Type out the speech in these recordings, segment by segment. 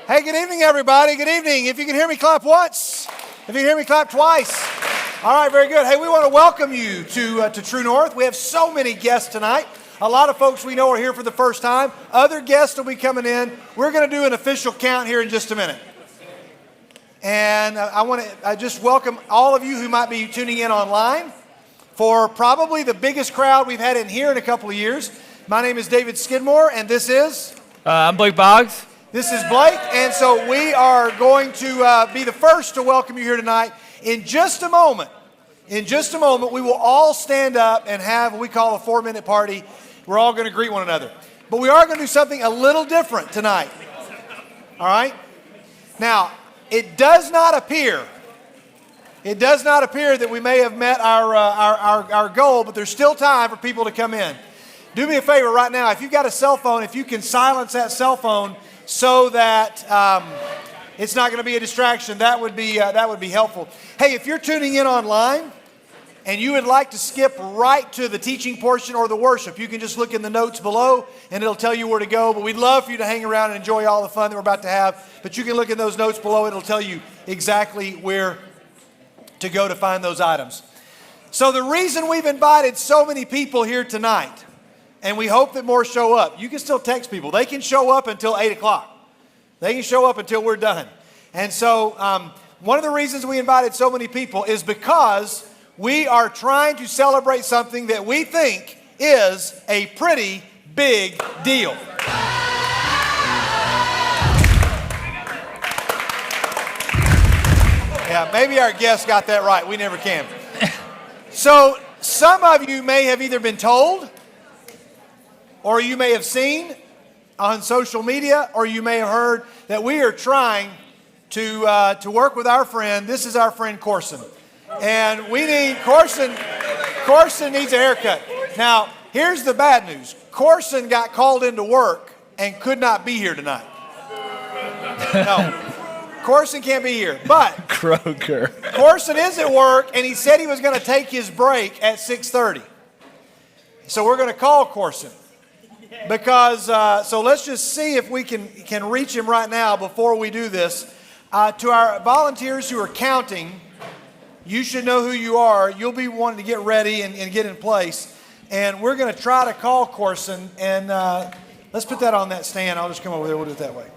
Hey, good evening, everybody. Good evening. If you can hear me, clap once. If you can hear me, clap twice. All right, very good. Hey, we want to welcome you to True North. We have so many guests tonight. A lot of folks we know are here for the first time. Other guests will be coming in. We're going to do an official count here in just a minute. And I want to just welcome all of you who might be tuning in online for probably the biggest crowd we've had in here in a couple of years. My name is David Skidmore, and this is? I'm Blake Boggs. This is Blake, and so we are going to be the first to welcome you here tonight. In just a moment, we will all stand up and have what we call a 4-minute party. We're all going to greet one another. But we are going to do something a little different tonight. All right? Now, it does not appear that we may have met our goal, but there's still time for people to come in. Do me a favor right now. If you've got a cell phone, if you can silence that cell phone so that it's not going to be a distraction, that would be helpful. Hey, if you're tuning in online and you would like to skip right to the teaching portion or the worship, you can just look in the notes below and it'll tell you where to go. But we'd love for you to hang around and enjoy all the fun that we're about to have. But you can look in those notes below. It'll tell you exactly where to go to find those items. So the reason we've invited so many people here tonight, and we hope that more show up. You can still text people. They can show up until 8 o'clock. They can show up until we're done. And so one of the reasons we invited so many people is because we are trying to celebrate something that we think is a pretty big deal. Yeah, maybe our guests got that right. We never can. So some of you may have either been told, or you may have seen on social media, or you may have heard that we are trying to work with our friend. This is our friend Corson. And Corson needs a haircut. Now, here's the bad news. Corson got called into work and could not be here tonight. No, Corson can't be here. But Kroger. Corson is at work, and he said he was going to take his break at 6:30. So we're going to call Corson. Because, so let's just see if we can reach him right now before we do this. To our volunteers who are counting, you should know who you are. You'll be wanting to get ready and get in place. And we're going to try to call Corson. And let's put that on that stand. I'll just come over there. We'll do it that way.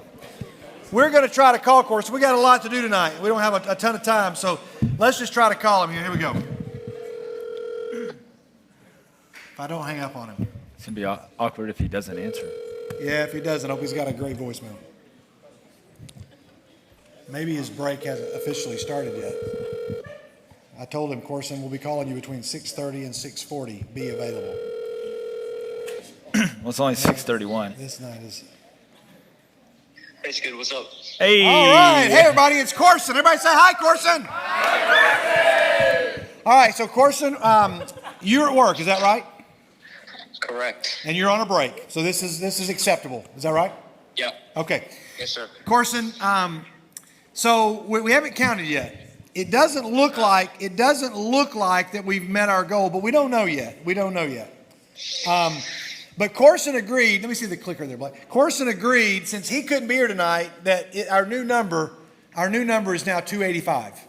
We're going to try to call Corson. We got a lot to do tonight. We don't have a ton of time. So let's just try to call him here. Here we go. If I don't hang up on him. It's going to be awkward if he doesn't answer. Yeah, if he doesn't, I hope he's got a great voicemail. Maybe his break hasn't officially started yet. I told him, Corson, we'll be calling you between 6:30 and 6:40. Be available. Well, it's only 6:31. This night is... Hey, Skid, what's up? Hey. All right. Hey, everybody, it's Corson. Everybody say hi, Corson. Hi, Corson. All right, so Corson, you're at work, is that right? Correct. And you're on a break, so this is acceptable. Is that right? Yeah. Okay. Yes, sir. Corson, so we haven't counted yet. It doesn't look like that we've met our goal, but we don't know yet. But Corson agreed. Let me see the clicker there, Blake. Corson agreed, since he couldn't be here tonight, that our new number is now 285.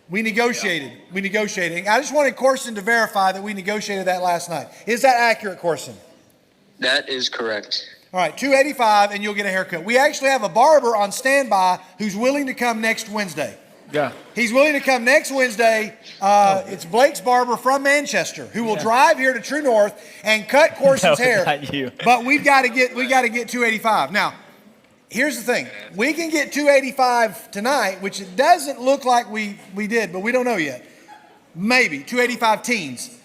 We negotiated. I just wanted Corson to verify that we negotiated that last night. Is that accurate, Corson? That is correct. All right, 285, and you'll get a haircut. We actually have a barber on standby who's willing to come next Wednesday. Yeah. He's willing to come next Wednesday. It's Blake's barber from Manchester who will drive here to True North and cut Corson's hair. Not you. But we got to get 285. Now, here's the thing. We can get 285 tonight, which it doesn't look like we did, but we don't know yet. Maybe 285 teens.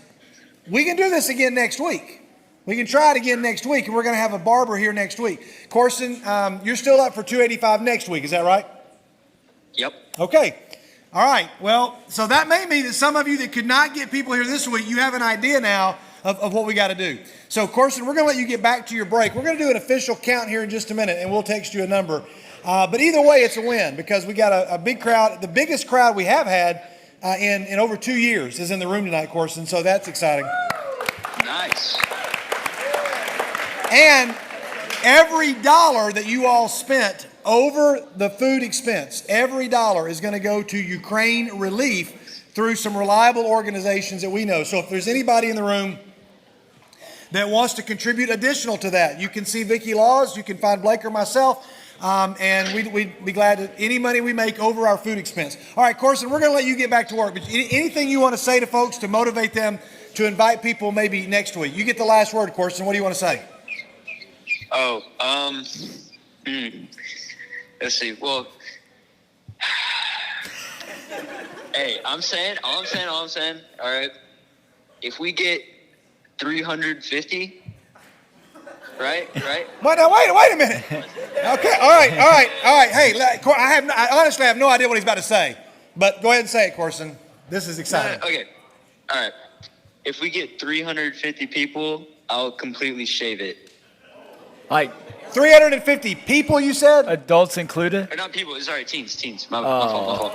We can do this again next week. We can try it again next week, and we're going to have a barber here next week. Corson, you're still up for 285 next week. Is that right? Yep. Okay. All right. Well, so that may mean that some of you that could not get people here this week, you have an idea now of what we got to do. So, Corson, we're going to let you get back to your break. We're going to do an official count here in just a minute, and we'll text you a number. But either way, it's a win because we got a big crowd. The biggest crowd we have had in over 2 years is in the room tonight, Corson. So that's exciting. Nice. And every dollar that you all spent over the food expense, every dollar is going to go to Ukraine relief through some reliable organizations that we know. So if there's anybody in the room that wants to contribute additional to that, you can see Vicki Laws, you can find Blake or myself, and we'd be glad to, any money we make over our food expense. All right, Corson, we're going to let you get back to work, but anything you want to say to folks to motivate them to invite people maybe next week? You get the last word, Corson. What do you want to say? Let's see. Well, hey, all I'm saying, all right, if we get 350, right? Well, now, wait a minute. Okay, all right. Hey, I honestly have no idea what he's about to say, but go ahead and say it, Corson. This is exciting. Okay, all right. If we get 350 people, I'll completely shave it. Like 350 people, you said? adults included? Or not people, sorry, teens. My fault.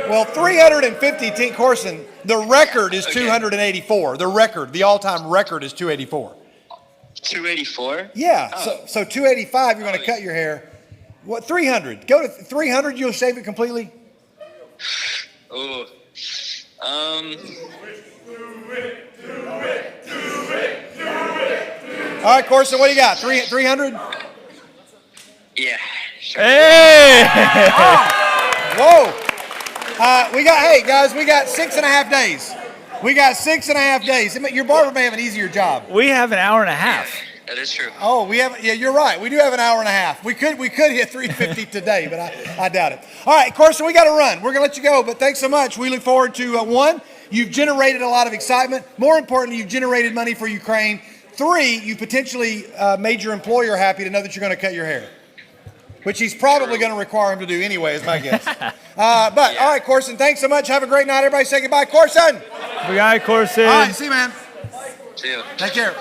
Well, 350, Corson, the record is 284. The record, the all-time record is 284. 284? Yeah, Oh. so 285, you're going to cut your hair. What, 300? Go to 300, you'll shave it completely? Oh. All right, Corson, what do you got? 300? Yeah. Sure. Hey! Whoa. We got 6.5 days. We got 6.5 days. Your barber may have an easier job. We have an hour and a half. That is true. Oh, yeah, you're right. We do have an hour and a half. We could hit 350 today, but I doubt it. All right, Corson, we got to run. We're going to let you go, but thanks so much. We look forward to, one, you've generated a lot of excitement. More importantly, you've generated money for Ukraine. 3, you potentially made your employer happy to know that you're going to cut your hair, which he's probably going to require him to do anyway, is my guess. All right, Corson, thanks so much. Have a great night. Everybody say goodbye. Corson! We got Corson. All right, see you, man. See you. Take care.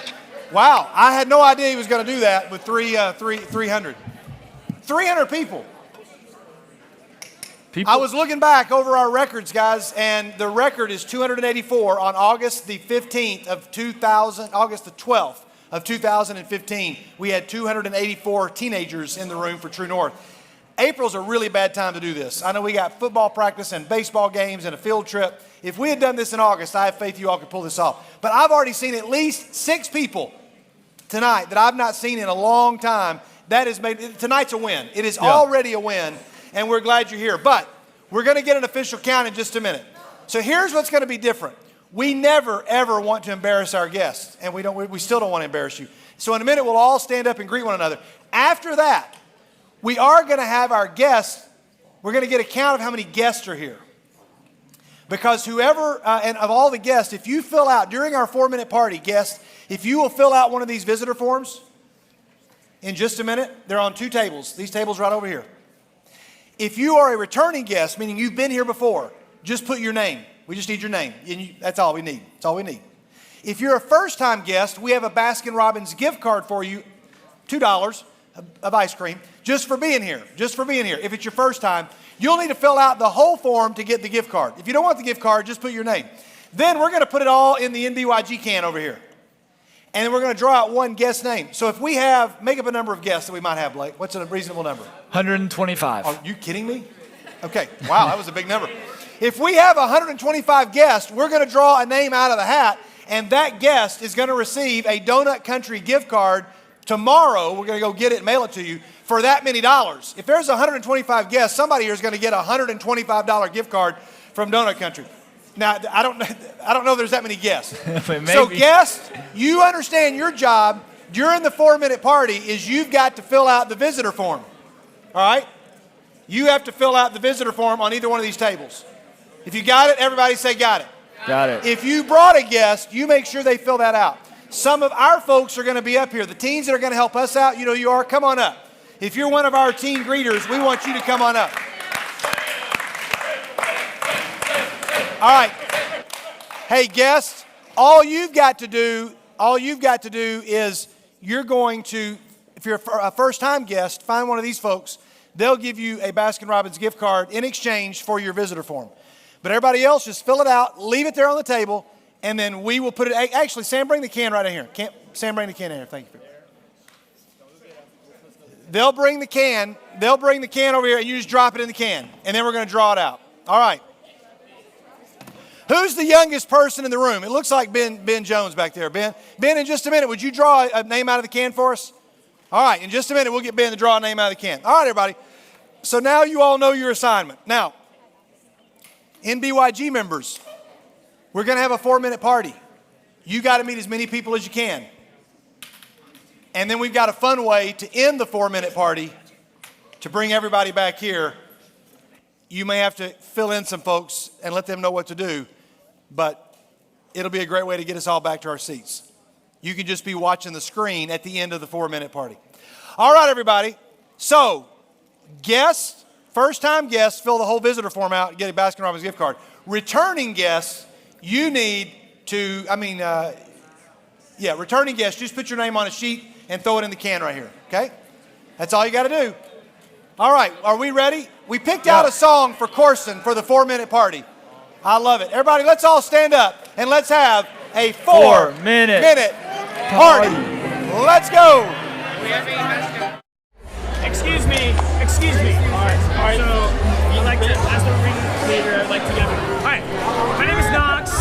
Wow, I had no idea he was going to do that with 300. 300 people. I was looking back over our records, guys, and the record is 284 on August the 12th of 2015. We had 284 teenagers in the room for True North. April's a really bad time to do this. I know we got football practice and baseball games and a field trip. If we had done this in August, I have faith you all could pull this off. But I've already seen at least 6 people tonight that I've not seen in a long time. That has made tonight's a win. It is already a win, and we're glad you're here. But we're going to get an official count in just a minute. So here's what's going to be different. We never, ever want to embarrass our guests, and we still don't want to embarrass you. So in a minute, we'll all stand up and greet one another. After that, we are going to have our guests, we're going to get a count of how many guests are here. Because whoever, and of all the guests, if you fill out, during our 4-minute party, guests, if you will fill out one of these visitor forms, in just a minute, they're on 2 tables. These tables right over here. If you are a returning guest, meaning you've been here before, just put your name. We just need your name. That's all we need. That's all we need. If you're a first-time guest, we have a Baskin-Robbins gift card for you, $2 of ice cream, just for being here. Just for being here. If it's your first time, you'll need to fill out the whole form to get the gift card. If you don't want the gift card, just put your name. Then we're going to put it all in the nbyg can over here. And then we're going to draw out one guest name. So if we have, make up a number of guests that we might have, Blake. What's a reasonable number? 125. Are you kidding me? Okay. Wow, that was a big number. If we have 125 guests, we're going to draw a name out of the hat, and that guest is going to receive a Donut Country gift card. Tomorrow, we're going to go get it and mail it to you for that many dollars. If there's 125 guests, somebody here is going to get a $125 gift card from Donut Country. Now, I don't know if there's that many guests. So guests, you understand your job during the 4-minute party is you've got to fill out the visitor form. All right? You have to fill out the visitor form on either one of these tables. If you got it, everybody say got it. Got it. If you brought a guest, you make sure they fill that out. Some of our folks are going to be up here. The teens that are going to help us out, you know you are, come on up. If you're one of our teen greeters, we want you to come on up. All right. Hey, guests, all you've got to do is you're going to, if you're a first-time guest, find one of these folks. They'll give you a Baskin-Robbins gift card in exchange for your visitor form. But everybody else, just fill it out, leave it there on the table, and then we will put it. Actually, Sam, bring the can right in here. Sam, bring the can in here. Thank you. They'll bring the can over here, and you just drop it in the can, and then we're going to draw it out. All right. Who's the youngest person in the room? It looks like Ben Jones back there. Ben, in just a minute, would you draw a name out of the can for us? All right, in just a minute, we'll get Ben to draw a name out of the can. All right, everybody. So now you all know your assignment. Now, NBYG members, we're going to have a 4-minute party. You got to meet as many people as you can. And then we've got a fun way to end the 4-minute party to bring everybody back here. You may have to fill in some folks and let them know what to do, but it'll be a great way to get us all back to our seats. You can just be watching the screen at the end of the 4-minute party. All right, everybody. So, guests, first-time guests, fill the whole visitor form out and get a Baskin-Robbins gift card. Returning guests, you need to, returning guests, just put your name on a sheet and throw it in the can right here, okay? That's all you got to do. All right, are we ready? We picked out a song for Corson for the 4-minute party. I love it. Everybody, let's all stand up and let's have a 4-minute party. Let's go. Excuse me. All right. So, I'd like to, as the ring leader, I'd like to give it. All right. My name is Knox.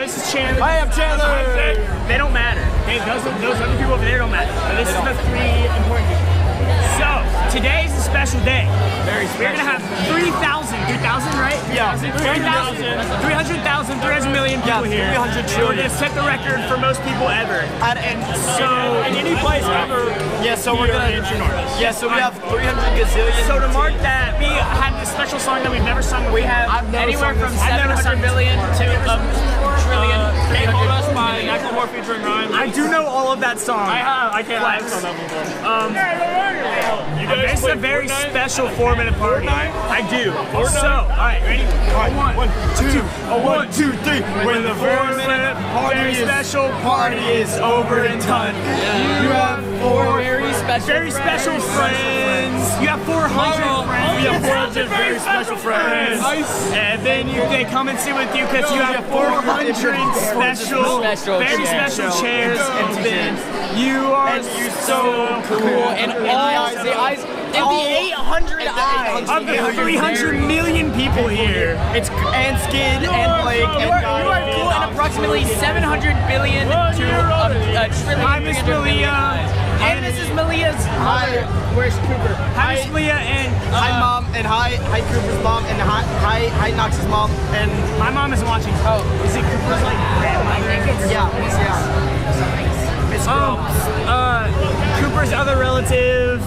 This is Chandler. I am Chandler. They don't matter. Okay, those other people over there don't matter. But this is the 3 important people. So, today is a special day. Very special. We're going to have 300,000, right? Yeah. 300 million people here. 300 So we're going to set the record for most people ever. And So, in any place ever. Yeah, so we're going to. Yeah, so we have 300 gazillion. So to mark that, we had this special song that we've never sung before. We have anywhere from 700 million to a trillion. Can't hold us by Macklemore featuring Rhymes. I do know all of that song. I can't flex. This is a very special 4-minute party. I do. So, all right, ready? One, two, three. When the 4-minute party special party is over and done. You have 4 very special friends. You have 400 friends. We have 400 very special friends. And then they come and sit with you because you have 400 very special chairs. And then you are so cool. And all the eyes, and the 800 eyes of the 300 million people here. It's and Skid and Blake and you are cool, and approximately 700 billion to a trillion. Hi, Miss Malia. And this is Malia's mother. Where's Cooper? Hi, Miss Malia, and hi, Mom, and hi, Cooper's mom, and hi, Knox's mom, and my mom isn't watching. Oh, is it Cooper's like grandmother? Yeah. Miss Cooper's other relative.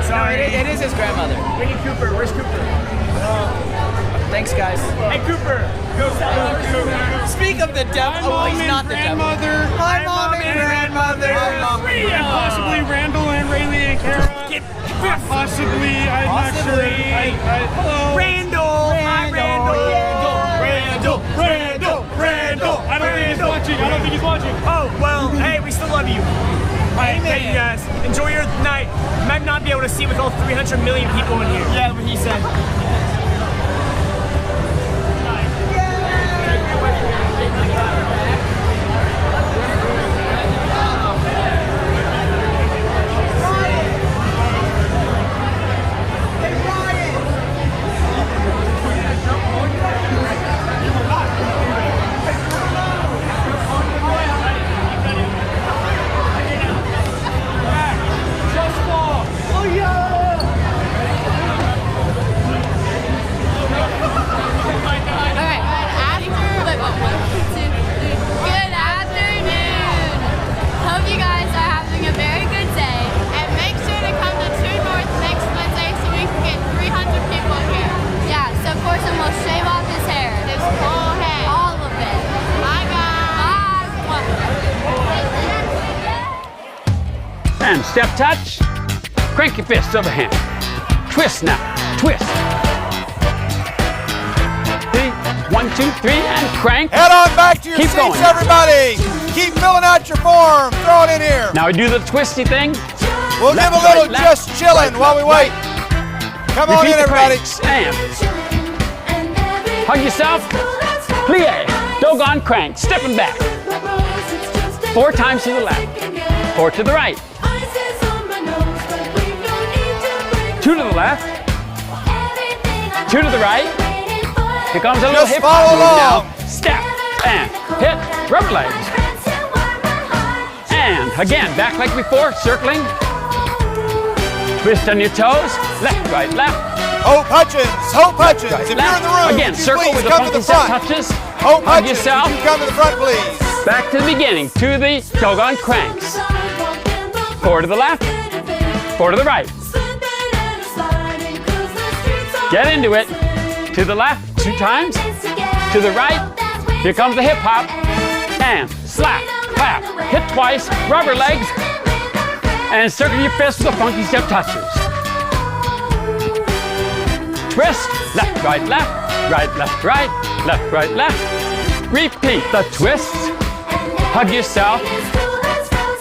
Sorry, no, it is his grandmother. We need Cooper. Where's Cooper? Thanks, guys. Hey, Cooper. Go Cooper. Speak of the devil. Oh, he's not the devil. Hi, Mom and grandmother. And possibly Randall and Rayleigh and Kara. Possibly. I'm not sure. Hello. Randall. Hi, Randall. Randall. I don't think he's watching. Oh, well, hey, we still love you. All right, thank you guys. Enjoy your night. You might not be able to see with all 300 million people in here. Yeah, but he said. And step touch, crank your fist overhand. Twist now, twist. 3, 1, 2, 3, and crank. Head on back to your seats, going. everybody. Keep filling out your form. Throw it in here. Now we do the twisty thing. We'll Left, give a little right, left, just chilling while we wait. Come on Repeat in, the everybody. cranks, and hug yourself. Plie, doggone crank, stepping back. 4 times to the left, 4 to the right. 2 to the left, 2 to the right. Here comes a little Just hip follow hop move along. now. Step and hit rubber legs. And again, back like before, circling. Twist on your toes. Left, right, left. Hope Hutchins. Hope Hutchins. Right, If you're left. in the room, Again, would you circle please with the come to funky the step front. touches. Hope Hug Hutchins, yourself. would you come to the front, please? Back to the beginning, to the doggone cranks. 4 to the left, 4 to the right. Get into it. To the left 2 times. To the right. Here comes the hip hop. And slap, clap, hit twice, rubber legs. And circle your fist with the funky step touches. Twist, left, right, right, left, right, left. Repeat the twists. Hug yourself.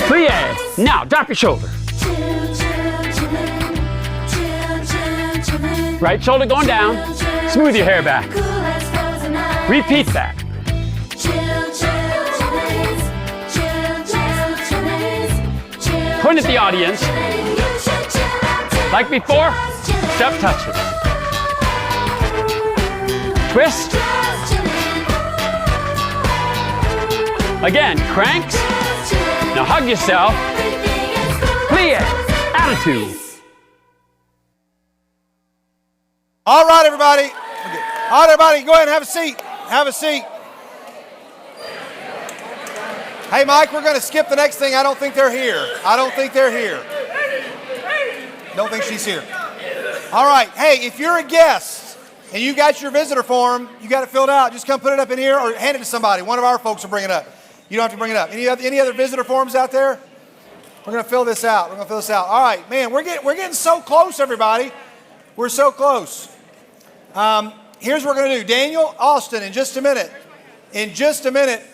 Plie. Now drop your shoulder. Right shoulder going down. Smooth your hair back. Repeat that. Point at the audience. Like before, step touches. Twist. Again, cranks. Now hug yourself. Plie. Attitude. All right, everybody. All right, everybody, go ahead and have a seat. Have a seat. Hey, Mike, we're going to skip the next thing. I don't think they're here. I don't think they're here. Don't think she's here. All right. Hey, if you're a guest and you got your visitor form, you got it filled out, just come put it up in here or hand it to somebody. One of our folks will bring it up. You don't have to bring it up. Any other visitor forms out there? We're going to fill this out. We're going to fill this out. All right, man, we're getting so close, everybody. We're so close. Here's what we're going to do. Daniel, Austin, in just a minute,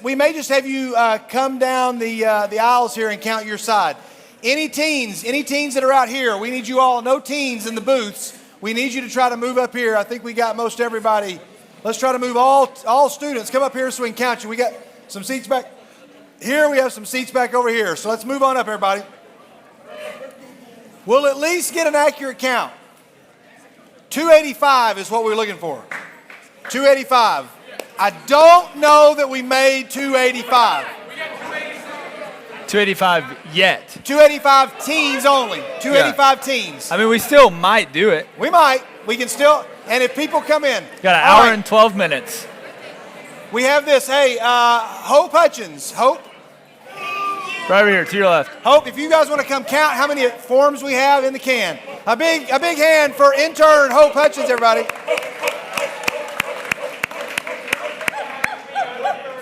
we may just have you come down the aisles here and count your side. Any teens that are out here, we need you all, no teens in the booths. We need you to try to move up here. I think we got most everybody. Let's try to move all students. Come up here so we can count you. We got some seats back here. We have some seats back over here. So let's move on up, everybody. We'll at least get an accurate count. 285 is what we're looking for. 285. I don't know that we made 285. 285 yet. 285 teens only. 285 teens. I mean, we still might do it. We might. We can still. And if people come in. Got an hour and 12 minutes. We have this. Hey, Hope Hutchins. Hope. Right over here, to your left. Hope, if you guys want to come count how many forms we have in the can. A big hand for intern Hope Hutchins, everybody.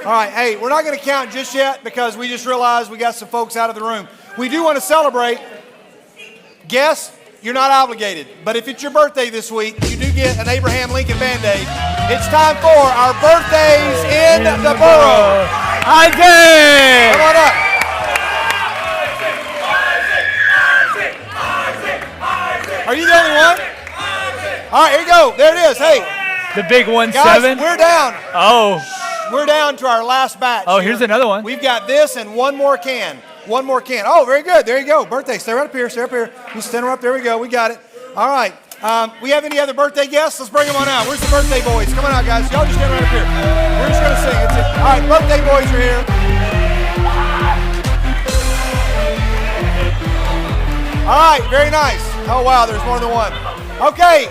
All right, hey, we're not going to count just yet because we just realized we got some folks out of the room. We do want to celebrate. Guests, you're not obligated. But if it's your birthday this week, you do get an Abraham Lincoln Band-Aid. It's time for our birthdays in the borough. Isaac! Come on up. Are you the only one? All right, here you go. There it is. Hey. The big 1-7? Guys, we're down. Oh. We're down to our last batch. Oh, here's another one. We've got this and one more can. One more can. Oh, very good. There you go. Birthday. Stay right up here. Stay up here. You stand up. There we go. We got it. All right. We have any other birthday guests? Let's bring them on out. Where's the birthday boys? Come on out, guys. Y'all just stand right up here. We're just going to sing. That's it. All right. Birthday boys are here. All right. Very nice. Oh, wow. There's more than one. Okay.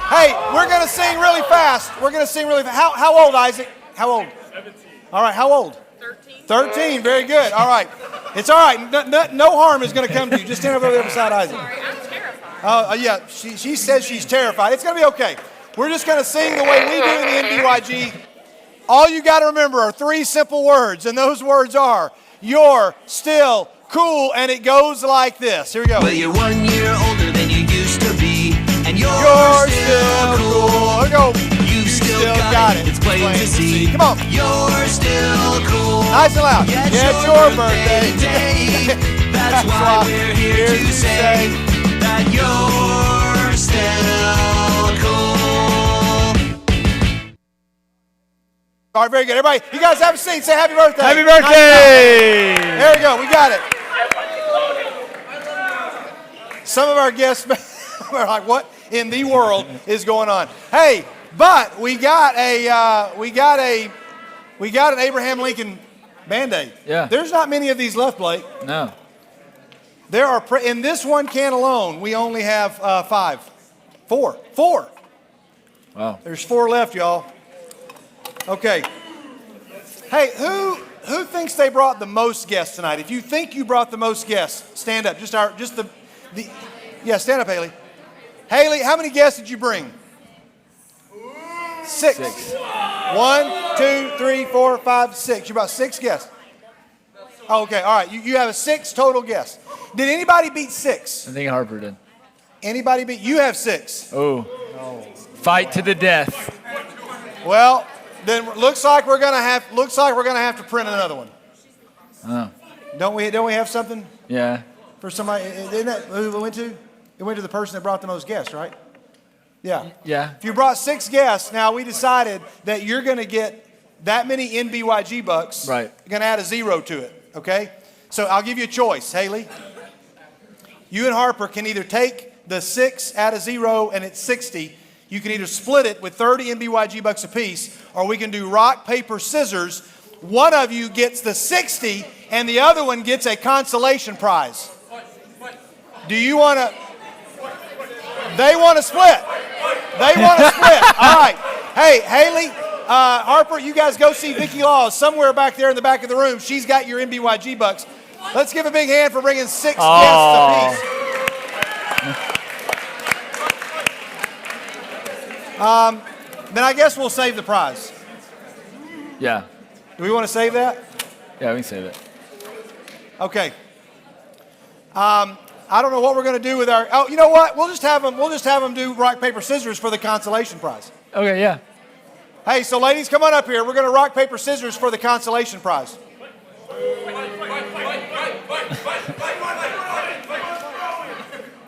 Hey, we're going to sing really fast. We're going to sing really fast. How old, Isaac? How old? 17. All right. How old? 13. 13. Very good. All right. It's all right. No harm is going to come to you. Just stand over there beside Isaac. Sorry, I'm terrified. Yeah. She says she's terrified. It's going to be okay. We're just going to sing the way we do in the nbyg. All you got to remember are 3 simple words, and those words are, you're still cool, and it goes like this. Here we go. Well, you're 1 year older than you used to be, and you're still cool. Here we go. You've still got it. It's plain to see. Come on. You're still cool. Nice and loud. Get your birthday today. That's why we're here to say that you're still cool. All right, very good. Everybody, you guys have a seat. Say happy birthday. Happy birthday. There we go. We got it. Some of our guests. We're like, what in the world is going on? Hey, but we got an Abraham Lincoln Band-Aid. Yeah. There's not many of these left, Blake. No. There are, in this one can alone, we only have 4. Wow. There's 4 left, y'all. Okay. Hey, who thinks they brought the most guests tonight? If you think you brought the most guests, stand up. Stand up, Haley. Haley, how many guests did you bring? 6. 1, 2, 3, 4, 5, 6. You brought 6 guests. Oh, okay, all right. You have 6 total guests. Did anybody beat 6? I think Harper did. Anybody beat? You have 6. Oh. Fight to the death. Well, then looks like we're gonna have to print another one. Oh. Don't we have something Yeah. for somebody? Isn't that who we went to? It went to the person that brought the most guests, right? Yeah. Yeah. If you brought 6 guests, now we decided that you're gonna get that many nbyg bucks. Right. You're gonna add a 0 to it. Okay. So I'll give you a choice, Haley. You and Harper can either take the 6, add a 0, and it's 60. You can either split it with 30 nbyg bucks apiece, or we can do rock, paper, scissors. One of you gets the 60, and the other one gets a consolation prize. Do you want to? They want to split. They want to split. All right. Hey, Haley, Harper, you guys go see Vicki Laws somewhere back there in the back of the room. She's got your nbyg bucks. Let's give a big hand for bringing 6 guests apiece. Then I guess we'll save the prize. Yeah. Do we want to save that? Yeah, we can save it. Okay. I don't know what we're going to do with our. Oh, you know what? We'll just have them do rock, paper, scissors for the consolation prize. Okay, yeah. Hey, so ladies, come on up here. We're going to rock, paper, scissors for the consolation prize.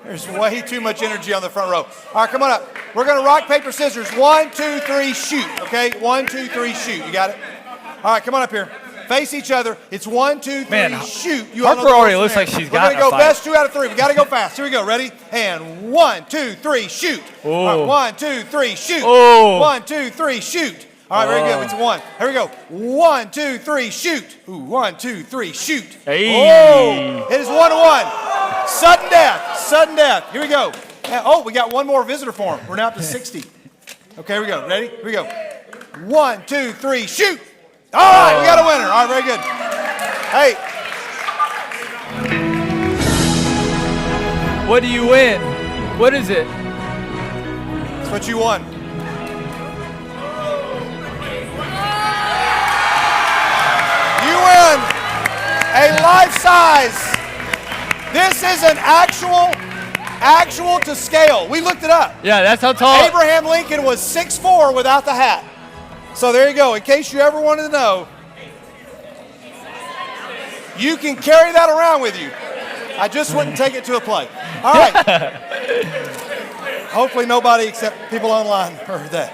There's way too much energy on the front row. All right, come on up. We're going to rock, paper, scissors. 1, 2, 3, shoot. Okay? 1, 2, 3, shoot. You got it? All right, come on up here. Face each other. It's 1, 2, 3, Man, shoot. You Harper already looks like she's got We're going to go a fight. best 2 out of 3. We got to go fast. Here we go. Ready? And 1, 2, 3, shoot. All right, 1, 2, 3, shoot. Oh. 1, 2, 3, shoot. All right, very good. It's 1. Here we go. 1, 2, 3, shoot. Ooh, 1, 2, 3, shoot. Hey. Oh, it is 1-1. Sudden death. Sudden death. Here we go. Oh, we got one more visitor form. We're now up to 60. Okay, here we go. Ready? Here we go. 1, 2, 3, shoot. All right, we got a winner. All right, very good. Hey. What do you win? What is it? That's what you won. You win a life-size. This is an actual to scale. We looked it up. Yeah, that's how tall. Abraham Lincoln was 6'4" without the hat. So there you go. In case you ever wanted to know, you can carry that around with you. I just wouldn't take it to a play. All right. Hopefully nobody except people online heard that.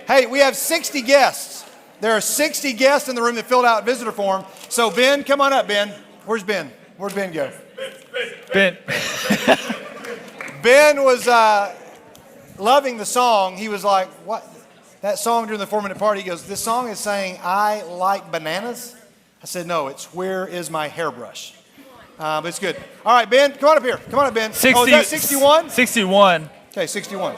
Hey, we have 60 guests. There are 60 guests in the room that filled out visitor form. So Ben, come on up, Ben. Where's Ben? Where'd Ben go? Ben. Ben was loving the song. He was like, what? That song during the 4-minute party, he goes, this song is saying, I like bananas. I said, no, it's where is my hairbrush? But it's good. All right, Ben, come on up here. Come on up, Ben. 60, oh, is that 61? 61. Okay, 61.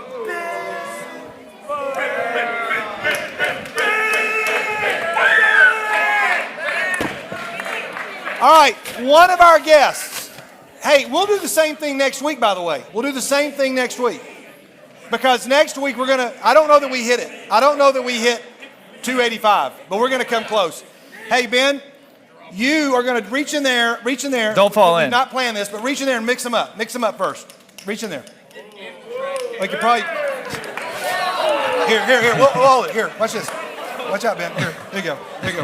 All right, one of our guests. Hey, we'll do the same thing next week, by the way. We'll do the same thing next week. Because next week we're going to, I don't know that we hit it. I don't know that we hit 285, but we're going to come close. Hey, Ben, you are going to reach in there. Don't fall in. We're not playing this, but reach in there and mix them up. Mix them up first. Reach in there. We could probably, here. We'll hold it. Here, watch this. Watch out, Ben. Here you go.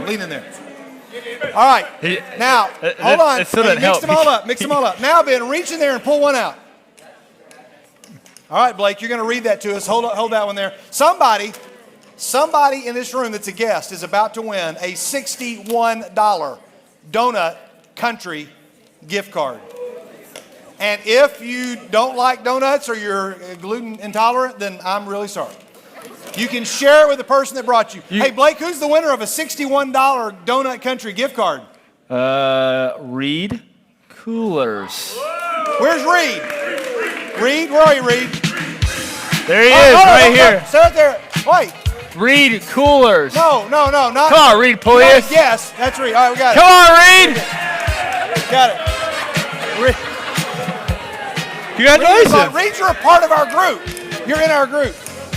Lean in there. All right. Now, hold on. It still Hey, doesn't help. Mix them all up. Now, Ben, reach in there and pull one out. All right, Blake, you're going to read that to us. Hold that one there. Somebody in this room that's a guest is about to win a $61 Donut Country gift card. And if you don't like donuts or you're gluten intolerant, then I'm really sorry. You can share it with the person that brought you. Hey, Blake, who's the winner of a $61 Donut Country gift card? Reed Coolers. Where's Reed? Reed, where are you, Reed? There he is, right here. Sit there. Wait. Reed Coolers. No, not. Come on, Reed, please. Yes, that's Reed. All right, we got it. Come on, Reed. Got it. Congratulations. Reed, you're a part of our group. You're in our group.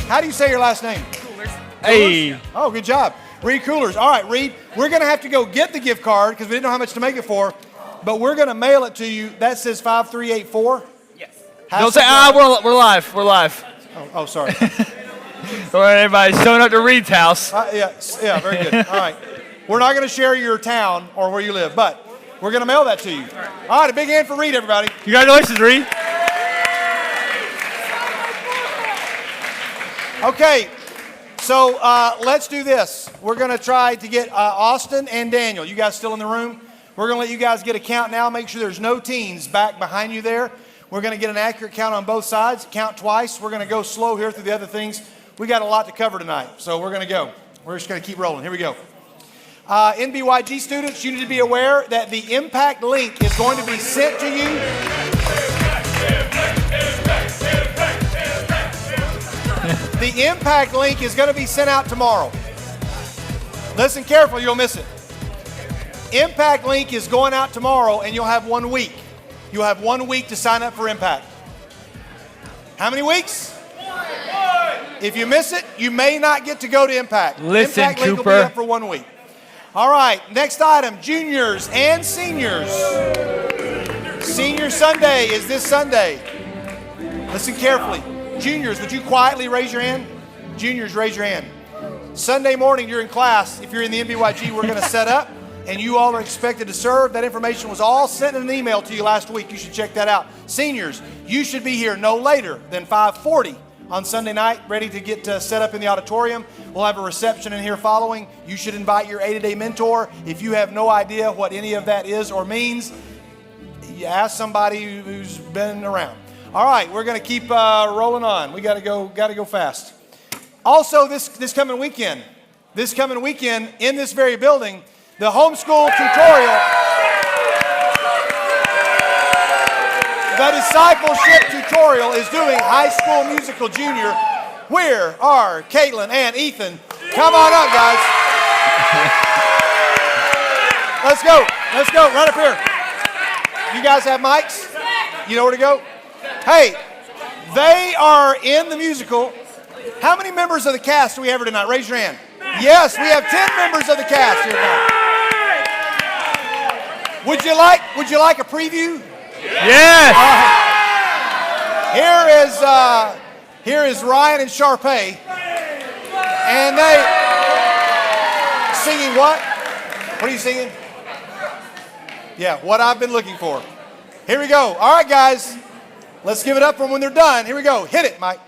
How do you say your last name? Hey. Oh, good job. Reed Coolers. All right, Reed, we're going to have to go get the gift card because we didn't know how much to make it for, but we're going to mail it to you. That says 5384? Yes. Don't say, we're live. We're live. Oh, sorry. All right, everybody, showing up to Reed's house. Yeah, very good. All right. We're not going to share your town or where you live, but we're going to mail that to you. All right, a big hand for Reed, everybody. Congratulations, Reed. Okay, so let's do this. We're going to try to get Austin and Daniel. You guys still in the room? We're going to let you guys get a count now. Make sure there's no teens back behind you there. We're going to get an accurate count on both sides. Count twice. We're going to go slow here through the other things. We got a lot to cover tonight, so we're going to go. We're just going to keep rolling. Here we go. NBYG students, you need to be aware that the impact link is going to be sent to you. The impact link is going to be sent out tomorrow. Listen carefully, you'll miss it. Impact link is going out tomorrow, and you'll have 1 week. You'll have 1 week to sign up for Impact. How many weeks? If you miss it, you may not get to go to Impact. Listen, Impact link will be up for 1 week. All right, next item, juniors and seniors. Senior Sunday is this Sunday. Listen carefully. Juniors, would you quietly raise your hand? Juniors, raise your hand. Sunday morning during class, if you're in the NBYG, we're going to set up, and you all are expected to serve. That information was all sent in an email to you last week. You should check that out. Seniors, you should be here no later than 5:40 on Sunday night, ready to get set up in the auditorium. We'll have a reception in here following. You should invite your A-to-day mentor. If you have no idea what any of that is or means, you ask somebody who's been around. All right, we're going to keep rolling on. We got to go fast. Also, this coming weekend in this very building, the homeschool tutorial, the discipleship tutorial is doing High School Musical Junior. Where are Caitlin and Ethan? Come on up, guys. Let's go, right up here. You guys have mics? You know where to go? Hey, they are in the musical. How many members of the cast do we have here tonight? Raise your hand. Yes, we have 10 members of the cast here tonight. Would you like a preview? Yes. Here is Ryan and Sharpay. And they singing what? What are you singing? Yeah, What I've Been Looking For. Here we go. All right, guys. Let's give it up for them when they're done. Here we go. Hit it, Mike.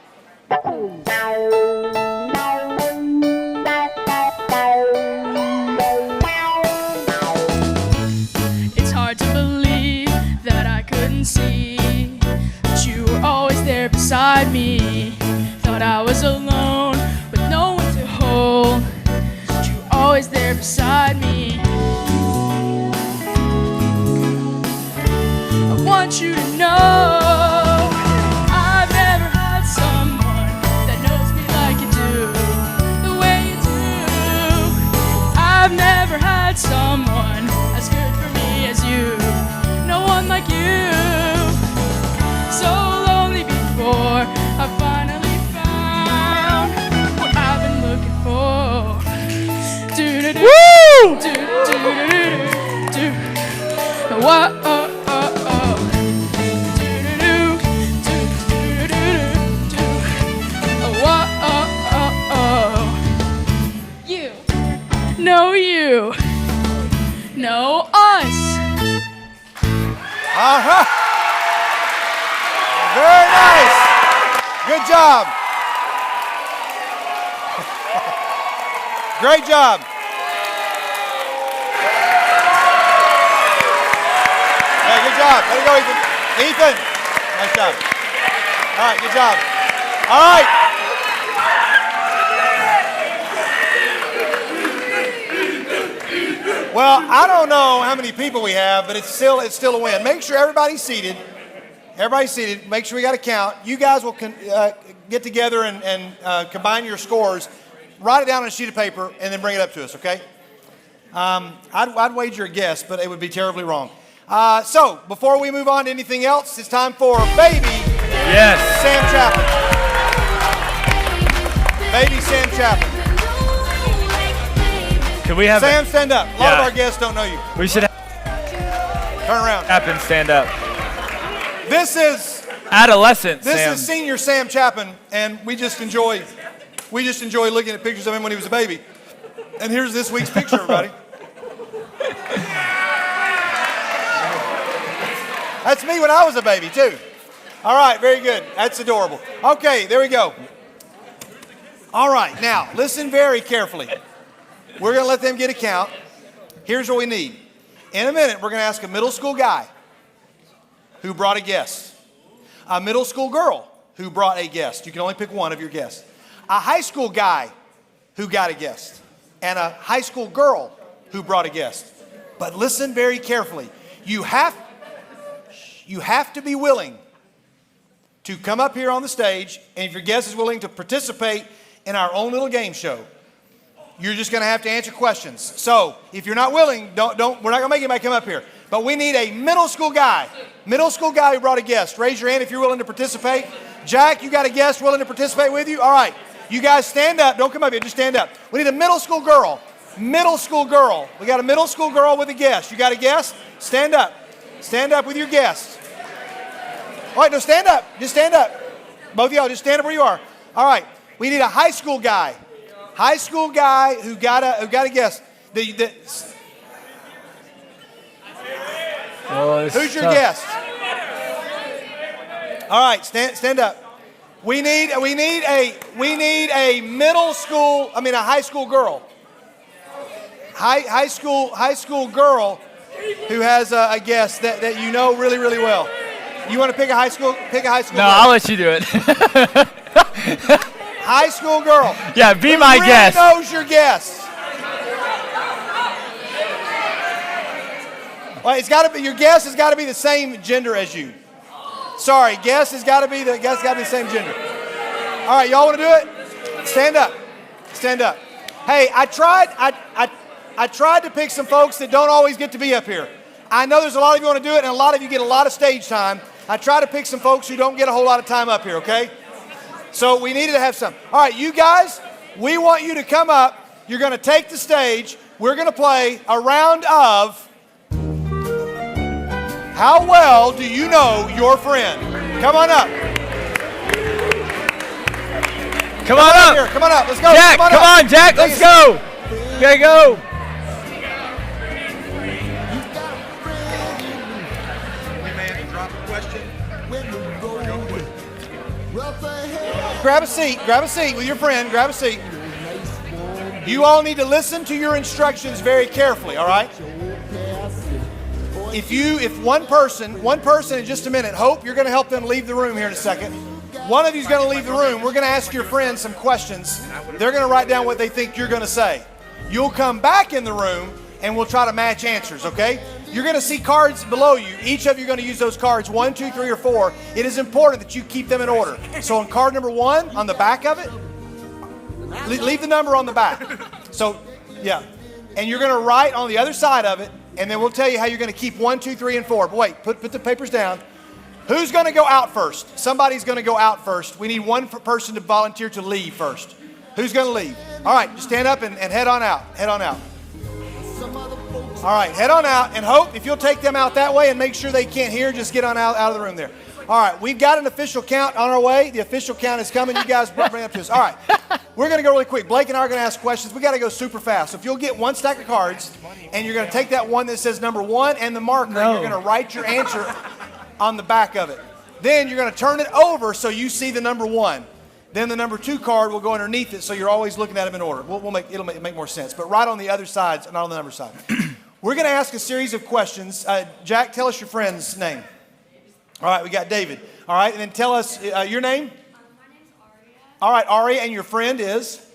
It's hard to believe that I couldn't see that you were always there beside me. Thought I was alone with no one to hold, but you were always there beside me. I want you to know I've never had someone that knows me like you do, the way you do. I've never had someone as good for me as you, no one like you. So lonely before I finally found what I've been looking for. Woo! Whoa. Know you, know us. Uh-huh. Very nice. Good job. Great job. Hey, good job. There you go, Ethan. Ethan, nice job. All right, good job. All right. Well, I don't know how many people we have, but it's still a win. Make sure everybody's seated. Everybody's seated. Make sure we got a count. You guys will get together and combine your scores. Write it down on a sheet of paper and then bring it up to us, okay? I'd wager a guess, but it would be terribly wrong. So, before we move on to anything else, it's time for Baby Sam Chapman. Baby Sam Chapman. Can we have Sam, stand up. A lot of our guests don't know you. We should turn around. Chapman, stand up. This is adolescent. This Sam. is senior Sam Chapman, and we just enjoy looking at pictures of him when he was a baby. And here's this week's picture, everybody. That's me when I was a baby too. All right, very good. That's adorable. Okay, there we go. All right, now listen very carefully. We're going to let them get a count. Here's what we need. In a minute, we're going to ask a middle school guy who brought a guest, a middle school girl who brought a guest. You can only pick one of your guests. A high school guy who got a guest, and a high school girl who brought a guest. But listen very carefully. You have to be willing to come up here on the stage, and if your guest is willing to participate in our own little game show, you're just going to have to answer questions. So if you're not willing, we're not going to make anybody come up here. But we need a middle school guy who brought a guest. Raise your hand if you're willing to participate. Jack, you got a guest willing to participate with you? All right. You guys stand up. Don't come up here. Just stand up. We need a middle school girl. Middle school girl. We got a middle school girl with a guest. You got a guest? Stand up. Stand up with your guest. All right, no, stand up. Just stand up. Both of y'all, just stand up where you are. All right. We need a high school guy. High school guy who got a guest. Who's your guest? All right, stand up. We need a high school girl. High school girl who has a guest that you know really, really well. You want to pick a high school No, girl? I'll let you do it. High school girl. Yeah, be my really guest. Knows your guest. Well, your guest has got to be the same gender as you. Sorry, guest has got to be the same gender. All right, y'all want to do it? Stand up. Stand up. Hey, I tried to pick some folks that don't always get to be up here. I know there's a lot of you want to do it, and a lot of you get a lot of stage time. I try to pick some folks who don't get a whole lot of time up here, okay? So we needed to have some. All right, you guys, we want you to come up. You're going to take the stage. We're going to play a round of How Well Do You Know Your Friend? Come on up. Come on up. Here. Come on up. Let's go. Jack, come on, Jack. Let's go. We gotta go. Grab a seat with your friend, grab a seat. You all need to listen to your instructions very carefully, all right? If one person in just a minute, Hope, you're going to help them leave the room here in a second. One of you's going to leave the room. We're going to ask your friends some questions. They're going to write down what they think you're going to say. You'll come back in the room and we'll try to match answers, okay? You're going to see cards below you. Each of you are going to use those cards, 1, 2, 3, or 4. It is important that you keep them in order. So on card number 1, on the back of it, leave the number on the back. So, yeah. And you're going to write on the other side of it, and then we'll tell you how you're going to keep 1, 2, 3, and 4. But wait, put the papers down. Who's going to go out first? Somebody's going to go out first. We need one person to volunteer to leave first. Who's going to leave? All right, just stand up and head on out. Head on out. All right, head on out, and Hope, if you'll take them out that way and make sure they can't hear, just get on out of the room there. All right, we've got an official count on our way. The official count is coming. You guys bring it up to us. All right, we're going to go really quick. Blake and I are going to ask questions. We got to go super fast. So if you'll get one stack of cards, and you're going to take that one that says number 1 and the marker, and you're going to write your answer on the back of it. Then you're going to turn it over so you see the number 1. Then the number 2 card will go underneath it, so you're always looking at them in order. It'll make more sense. But right on the other side, not on the number side. We're going to ask a series of questions. Jack, tell us your friend's name. All right, we got David. All right, and then tell us your name. My name's Aria. All right, Aria, and your friend is? Isabella.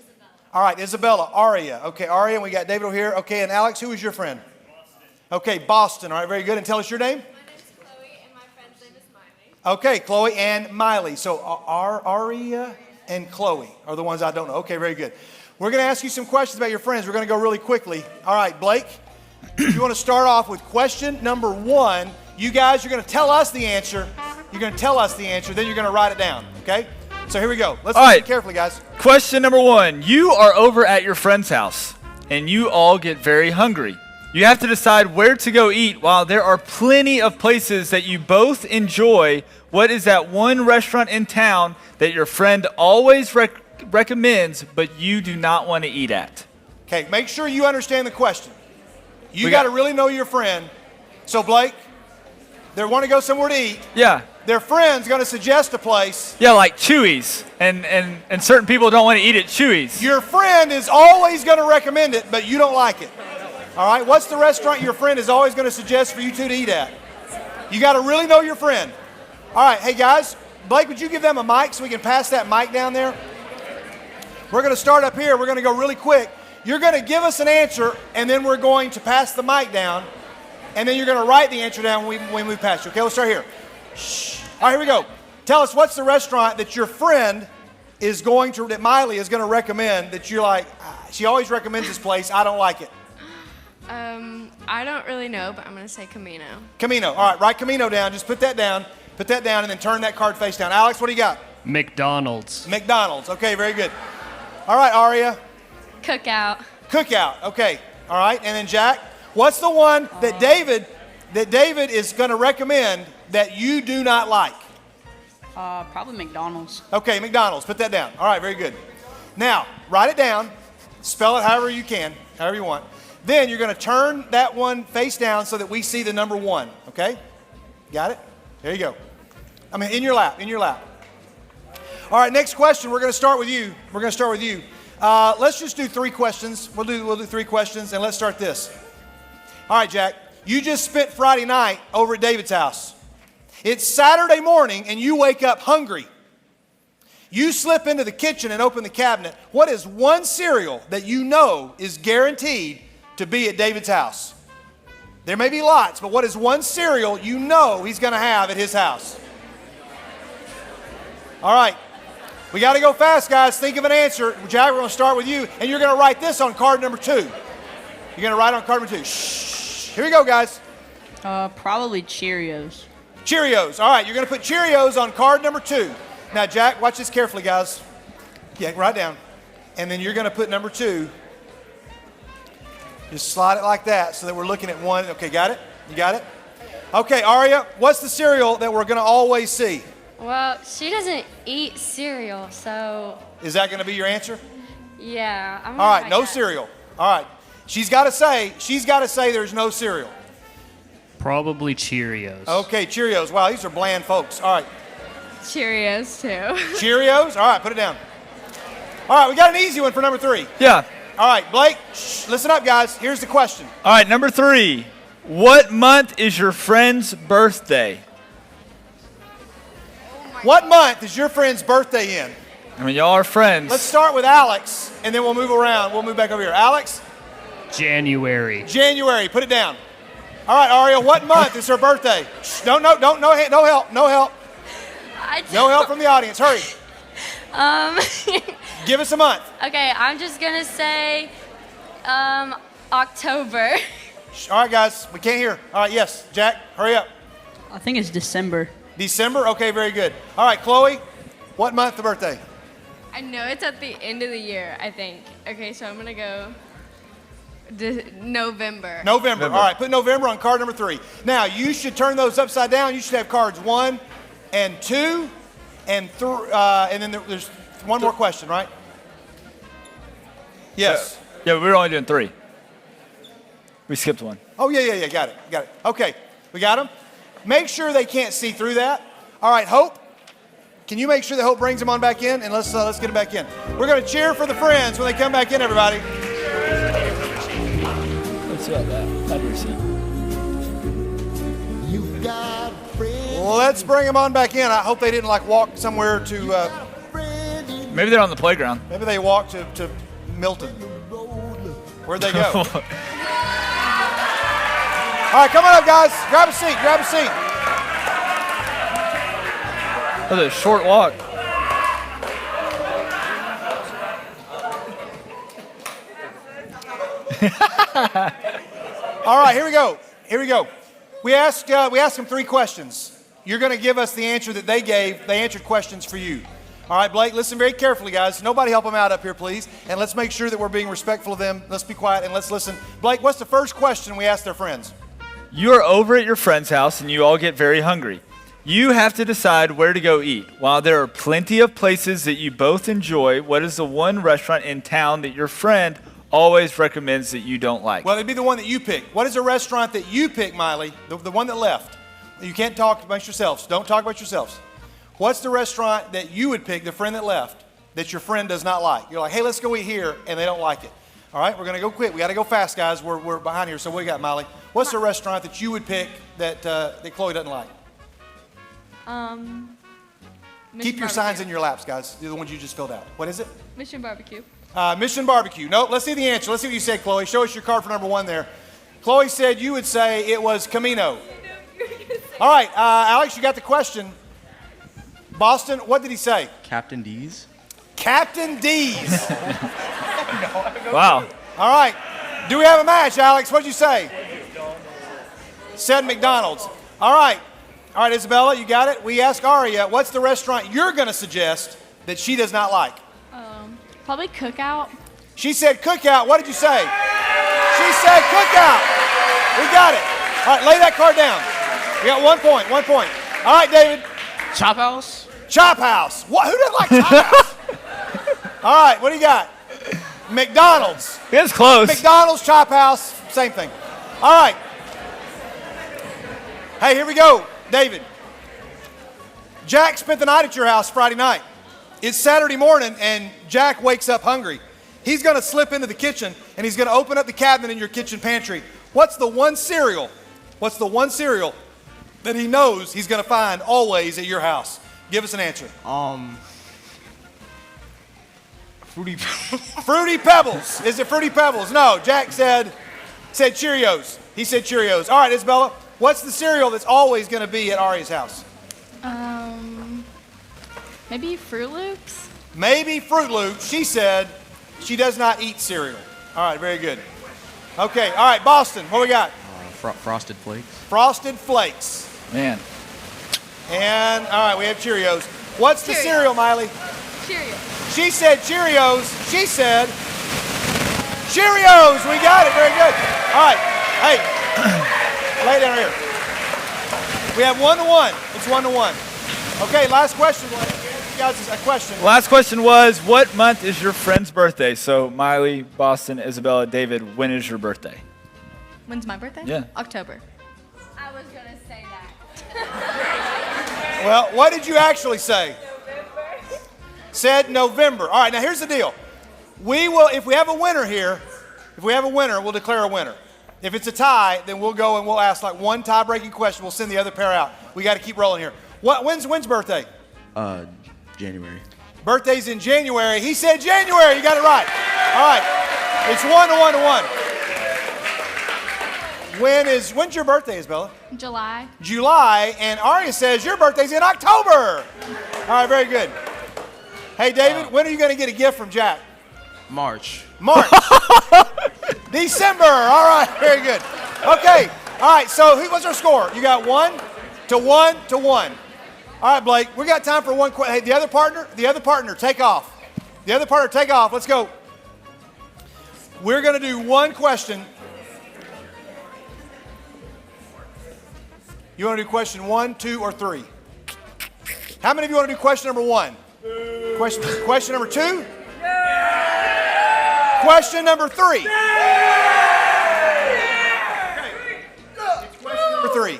All right, Isabella, Aria. Okay, Aria, and we got David over here. Okay, and Alex, who is your friend? Boston. Okay, Boston. All right, very good. And tell us your name. My name's Chloe, and my friend's name is Miley. Okay, Chloe and Miley. So Aria and Chloe are the ones I don't know. Okay, very good. We're going to ask you some questions about your friends. We're going to go really quickly. All right, Blake, if you want to start off with question number 1, you guys are going to tell us the answer. You're going to tell us the answer, then you're going to write it down, okay? So here we go. Let's listen carefully, guys. Question number 1. You are over at your friend's house, and you all get very hungry. You have to decide where to go eat while there are plenty of places that you both enjoy. What is that one restaurant in town that your friend always recommends, but you do not want to eat at? Okay, make sure you understand the question. You got to really know your friend. So, Blake, they want to go somewhere to eat. Yeah. Their friend's going to suggest a place. Yeah, like Chewy's. And certain people don't want to eat at Chewy's. Your friend is always going to recommend it, but you don't like it. All right, what's the restaurant your friend is always going to suggest for you two to eat at? You got to really know your friend. All right, hey guys, Blake, would you give them a mic so we can pass that mic down there? We're going to start up here. We're going to go really quick. You're going to give us an answer, and then we're going to pass the mic down, and then you're going to write the answer down when we pass you. Okay, let's start here. Shh. All right, here we go. Tell us, what's the restaurant that your friend is going to, that Miley is going to recommend, that you're like, she always recommends this place, I don't like it? I don't really know, but I'm going to say Camino. Camino. All right, write Camino down. Just put that down. Put that down, and then turn that card face down. Alex, what do you got? McDonald's. McDonald's. Okay, very good. All right, Aria. Cookout. Cookout. Okay. All right, and then Jack, what's the one that David is going to recommend that you do not like? Probably McDonald's. Okay, McDonald's. Put that down. All right, very good. Now, write it down. Spell it however you can, however you want. Then you're going to turn that one face down so that we see the number 1, okay? Got it? There you go. I mean, in your lap, in your lap. All right, next question. We're going to start with you. We're going to start with you. Let's just do 3 questions. We'll do 3 questions, and let's start this. All right, Jack. You just spent Friday night over at David's house. It's Saturday morning, and you wake up hungry. You slip into the kitchen and open the cabinet. What is one cereal that you know is guaranteed to be at David's house? There may be lots, but what is one cereal you know he's going to have at his house? All right. We got to go fast, guys. Think of an answer. Jack, we're going to start with you, and you're going to write this on card number 2. You're going to write on card number 2. Shh. Here we go, guys. Probably Cheerios. Cheerios. All right, you're going to put Cheerios on card number 2. Now, Jack, watch this carefully, guys. Yeah, write down. And then you're going to put number 2. Just slide it like that so that we're looking at 1. Okay, got it? You got it? Okay, Aria, what's the cereal that we're going to always see? Well, she doesn't eat cereal, so... Is that going to be your answer? Yeah. All right, no cereal. All right. She's got to say there's no cereal. Probably Cheerios. Okay, Cheerios. Wow, these are bland folks. All right. Cheerios, too. Cheerios? All right, put it down. All right, we got an easy one for number 3. Yeah. All right, Blake, listen up, guys. Here's the question. All right, number 3. What month is your friend's birthday? What month is your friend's birthday in? I mean, y'all are friends. Let's start with Alex, and then we'll move around. We'll move back over here. Alex? January. January. Put it down. All right, Aria, what month is her birthday? No help. No help from the audience. Hurry. Give us a month. Okay, I'm just going to say October. All right, guys, we can't hear. All right, yes. Jack, hurry up. I think it's December. December? Okay, very good. All right, Chloe, what month the birthday? I know it's at the end of the year, I think. Okay, so I'm going to go November. November. All right, put November on card number 3. Now, you should turn those upside down. You should have cards 1 and 2 and 3, and then there's one more question, right? Yes. Yeah, we were only doing 3. We skipped 1. Oh, yeah. Got it. Okay, we got them. Make sure they can't see through that. All right, Hope, can you make sure that Hope brings them on back in? And let's get them back in. We're going to cheer for the friends when they come back in, everybody. Let's see about that. How do you see? Let's bring them on back in. I hope they didn't like walk somewhere to. Maybe they're on the playground. Maybe they walked to Milton. Where'd they go? All right, come on up, guys. Grab a seat. Grab a seat. That's a short walk. All right, here we go. Here we go. We asked them 3 questions. You're going to give us the answer that they gave. They answered questions for you. All right, Blake, listen very carefully, guys. Nobody help them out up here, please. And let's make sure that we're being respectful of them. Let's be quiet and let's listen. Blake, what's the first question we asked their friends? You are over at your friend's house and you all get very hungry. You have to decide where to go eat. While there are plenty of places that you both enjoy, what is the one restaurant in town that your friend always recommends that you don't like? Well, it'd be the one that you pick. What is a restaurant that you pick, Miley? The one that left. You can't talk amongst yourselves. Don't talk about yourselves. What's the restaurant that you would pick, the friend that left, that your friend does not like? You're like, hey, let's go eat here, and they don't like it. All right, we're going to go quick. We got to go fast, guys. We're behind here. So what do you got, Miley? What's the restaurant that you would pick that Chloe doesn't like? Keep your signs in your laps, guys. They're the ones you just filled out. What is it? Mission Barbecue. Mission Barbecue. No, let's see the answer. Let's see what you said, Chloe. Show us your card for number 1 there. Chloe said you would say it was Camino. All right, Alex, you got the question. Boston, what did he say? Captain D's. Captain D's. Wow. All right. Do we have a match, Alex? What'd you say? Said McDonald's. All right. All right, Isabella, you got it? We asked Aria, what's the restaurant you're going to suggest that she does not like? Probably Cookout. She said Cookout. What did you say? She said Cookout. We got it. All right, lay that card down. We got 1 point, 1 point. All right, David. Chop House. Chop House. What? Who doesn't like Chop House? All right, what do you got? McDonald's. It's close. McDonald's, Chop House, same thing. All right. Hey, here we go, David. Jack spent the night at your house Friday night. It's Saturday morning, and Jack wakes up hungry. He's going to slip into the kitchen, and he's going to open up the cabinet in your kitchen pantry. What's the one cereal? What's the one cereal that he knows he's going to find always at your house? Give us an answer. Fruity Fruity Pebbles. Is it Fruity Pebbles? No, Jack said Cheerios. He said Cheerios. All right, Isabella, what's the cereal that's always going to be at Ari's house? Maybe Fruit Loops? Maybe Fruit Loops. She said she does not eat cereal. All right, very good. Okay, all right, Boston, what we got? Frosted Flakes. Frosted Flakes. Man. And, all right, we have Cheerios. What's the cereal, Miley? Cheerios. She said Cheerios. She said Cheerios. We got it. Very good. All right. Hey, lay down here. We have 1-1. It's 1-1. Okay, last question. We'll ask you guys a question. Last question was, what month is your friend's birthday? So Miley, Boston, Isabella, David, when is your birthday? When's my birthday? Yeah. October. I was going to say that. Well, what did you actually say? Said November. All right, now here's the deal. We will, if we have a winner here, we'll declare a winner. If it's a tie, then we'll go and we'll ask like one tie-breaking question. We'll send the other pair out. We got to keep rolling here. When's birthday? January. Birthday's in January. He said January. You got it right. All right. It's 1-1. When's your birthday, Isabella? July. July, and Aria says your birthday's in October. All right, very good. Hey, David, when are you going to get a gift from Jack? March. December. All right, very good. Okay. All right, so what's our score? You got 1-1. All right, Blake, we got time for one question. Hey, the other partner, take off. Let's go. We're going to do one question. You want to do question 1, 2, or 3? How many of you want to do question number 1? Question number 2? Question number 3? Question number 3.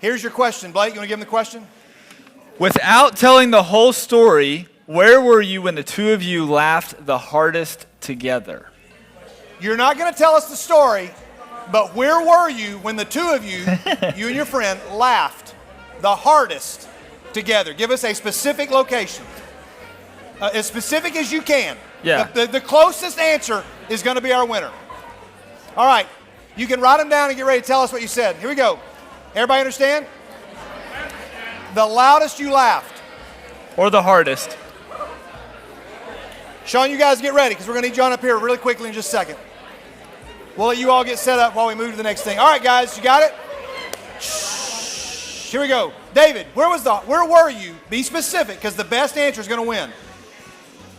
Here's your question, Blake. You want to give him the question? Without telling the whole story, where were you when the two of you laughed the hardest together? You're not going to tell us the story, but where were you when the two of you, you and your friend, laughed the hardest together. Give us a specific location. As specific as you can. Yeah. The closest answer is going to be our winner. All right. You can write them down and get ready to tell us what you said. Here we go. Everybody understand? The loudest you laughed. Or the hardest. Sean, you guys get ready because we're going to need John up here really quickly in just a second. We'll let you all get set up while we move to the next thing. All right, guys, you got it? Shh. Here we go. David, where were you? Be specific because the best answer is going to win.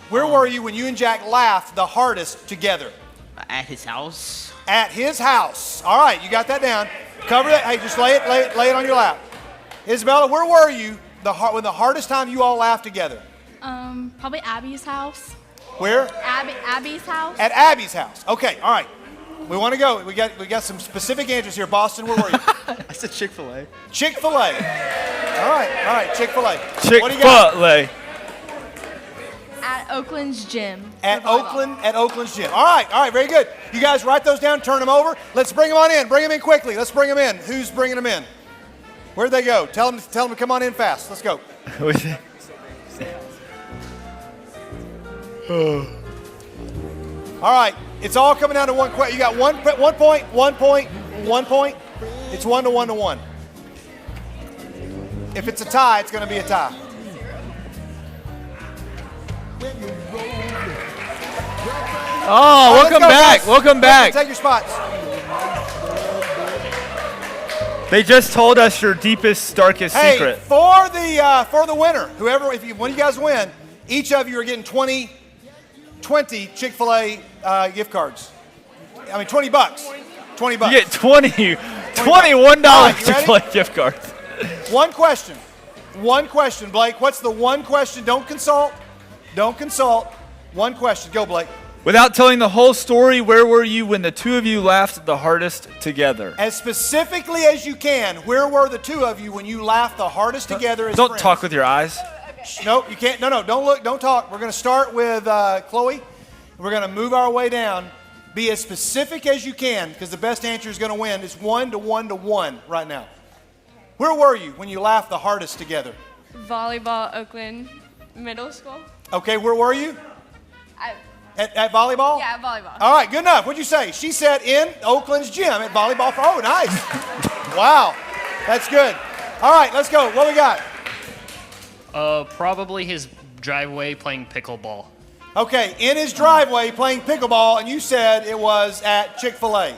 Where were you when you and Jack laughed the hardest together? At his house. At his house. All right, you got that down. Cover that. Hey, just lay it on your lap. Isabella, where were you when the hardest time you all laughed together? Probably Abby's house. Where? Abby's house. At Abby's house. Okay, all right. We want to go. We got some specific answers here. Boston, where were you? I said Chick-fil-A. Chick-fil-A. All right, Chick-fil-A. Chick-fil-A. What do you got? At Oakland's gym. At Oakland's gym. All right, very good. You guys write those down, turn them over. Let's bring them on in. Bring them in quickly. Let's bring them in. Who's bringing them in? Where'd they go? Tell them to come on in fast. Let's go. All right, it's all coming down to one question. You got one point. It's 1 to 1 to 1. If it's a tie, it's going to be a tie. Oh, welcome back. Guys. Welcome back. Take your spots. They just told us your deepest, darkest secret. For the winner, when you guys win, each of you are getting 20 Chick-fil-A gift cards. I mean, $20. $20. You get 21 Chick-fil-A gift cards. One question, Blake. What's the one question? Don't consult. One question. Go, Blake. Without telling the whole story, where were you when the two of you laughed the hardest together? As specifically as you can, where were the two of you when you laughed the hardest together as Don't friends? talk with your eyes. Nope, you can't. No, don't look, don't talk. We're going to start with Chloe. We're going to move our way down. Be as specific as you can because the best answer is going to win. It's 1 to 1 to 1 right now. Where were you when you laughed the hardest together? Volleyball, Oakland Middle School. Okay, where were you? At volleyball? Yeah, at volleyball. All right, good enough. What'd you say? She said in Oakland's gym at volleyball. Oh, nice. Wow, that's good. All right, let's go. What we got? Probably his driveway playing pickleball. Okay, in his driveway playing pickleball, and you said it was at Chick-fil-A.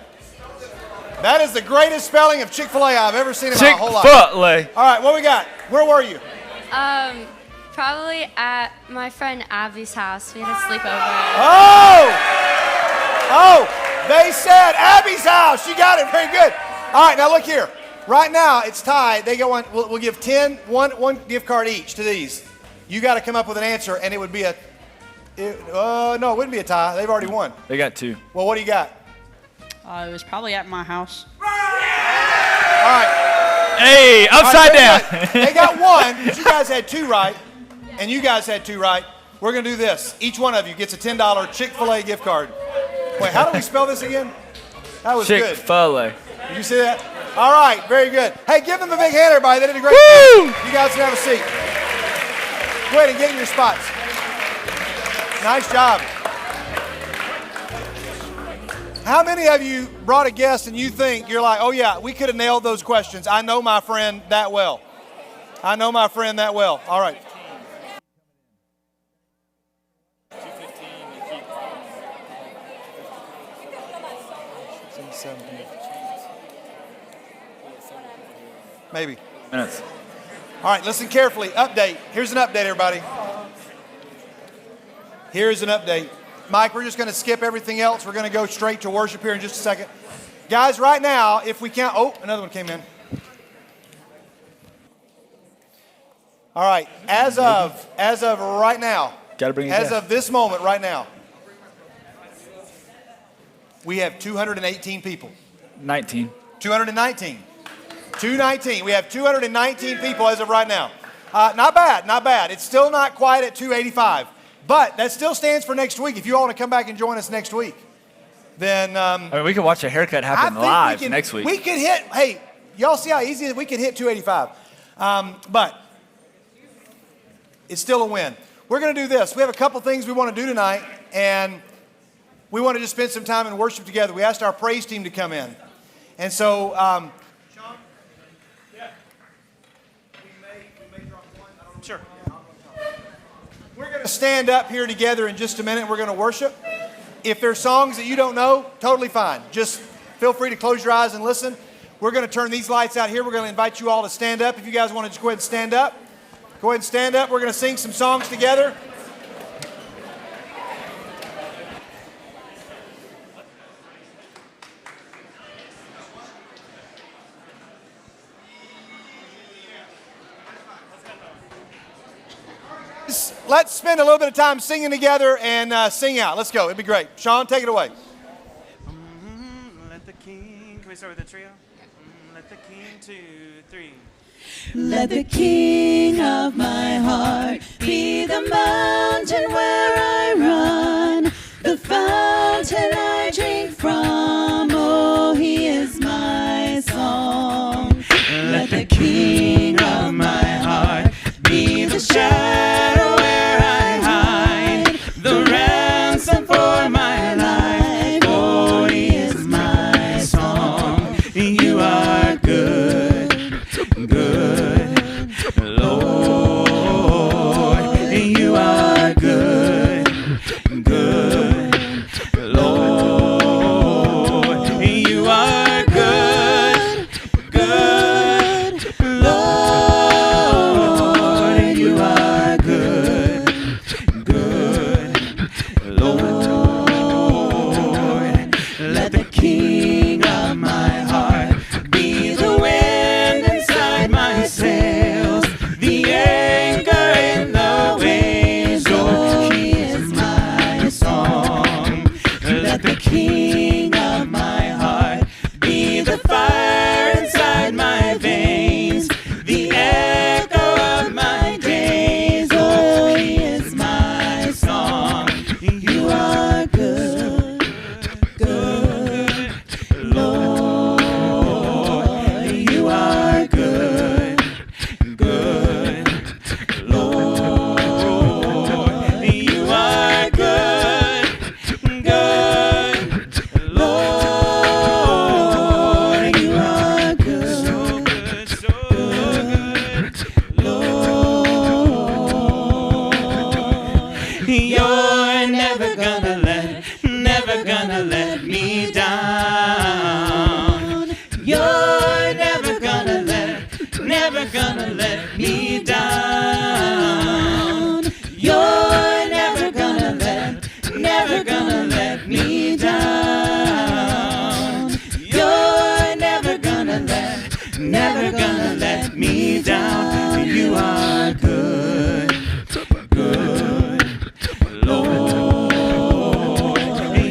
That is the greatest spelling of Chick-fil-A I've ever seen in my whole life. Chick-fil-A. All right, what we got? Where were you? Probably at my friend Abby's house. We had a sleepover. Oh, they said Abby's house. You got it. Very good. All right, now look here. Right now, it's tied. They go on. We'll give 10, one gift card each to these. You got to come up with an answer, and it would be no, it wouldn't be a tie. They've already won. They got 2. Well, what do you got? It was probably at my house. All right. Hey, upside down. They got 1, but you guys had 2 right, and you guys had 2 right. We're going to do this. Each one of you gets a $10 Chick-fil-A gift card. Wait, how do we spell this again? That was good. Chick-fil-A. Did you see that? All right, very good. Hey, give them a big hand, everybody. They did a great job. You guys can have a seat. Go ahead and get in your spots. Nice job. How many of you brought a guest and you think, you're like, oh yeah, we could have nailed those questions. I know my friend that well. All right. Maybe. Minutes. All right, listen carefully. Update. Here's an update, everybody. Here's an update. Mike, we're just going to skip everything else. We're going to go straight to worship here in just a second. Guys, right now, if we count... Oh, another one came in. All right, as of right now, of this moment right now, we have 218 people. 19. 219. 219. We have 219 people as of right now. Not bad. It's still not quite at 285. But that still stands for next week. If you all want to come back and join us next week, then... I mean, we could watch a haircut happen live next week. We could hit... Hey, y'all see how easy it is? We could hit 285. But it's still a win. We're going to do this. We have a couple things we want to do tonight, and we want to just spend some time in worship together. We asked our praise team to come in. And so, Sean? Yeah. We may drop one. I don't know. Sure. We're going to stand up here together in just a minute. We're going to worship. If there's songs that you don't know, totally fine. Just feel free to close your eyes and listen. We're going to turn these lights out here. We're going to invite you all to stand up. If you guys want to just go ahead and stand up. Go ahead and stand up. We're going to sing some songs together. Let's spend a little bit of time singing together and sing out. Let's go. It'd be great. Sean, take it away. Let the king. Can we start with the trio? Let the king, 2, 3. Let the king of my heart be the mountain where I run, the fountain I drink from. Oh, he is my song. Let the king of my heart be the shadow where I hide, the ransom for my life. Oh, he is my song. You are good, good, Lord. You are good, good, Lord. You are good, good, Lord. You are good, good, Lord. Let the king of my heart be the wind inside my sails, the anchor in the waves. Oh, he is my song. Let the king of my heart be the fire inside my veins, the echo of my days. Oh, he is my song. You are good, good, Lord. You are good, good, Lord. You are good, good, Lord. You are good, good, Lord. You're never gonna let me down. You're never gonna let me down. You're never gonna let me down. You're never gonna let me down. You are good, good, Lord.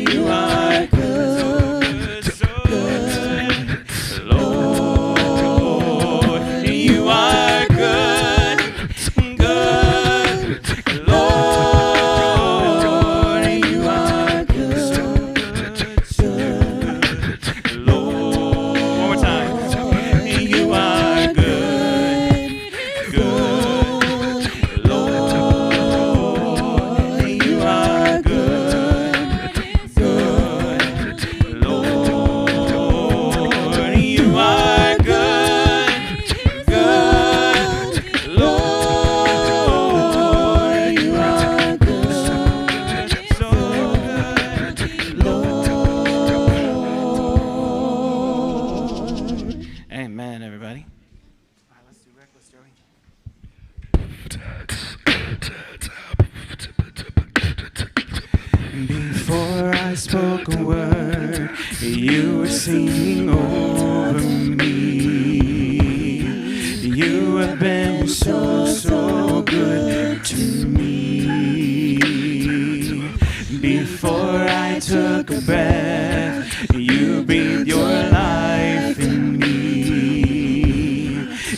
You are good, good, Lord. You are good, good, Lord. You are good, good, Lord. One more time. You are good, good, Lord. You are good, good, Lord. You are good, good, Lord. You are good, so good, Lord. Amen, everybody. All right, let's do Reckless, Joey. Before I spoke a word, you were singing over me. You have been so, so good to me. Before I took a breath, you breathed your life in me.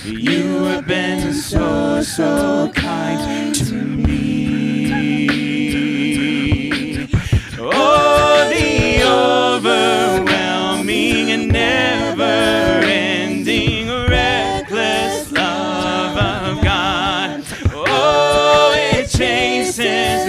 You have been so, so kind to me. Oh, the overwhelming and never-ending reckless love.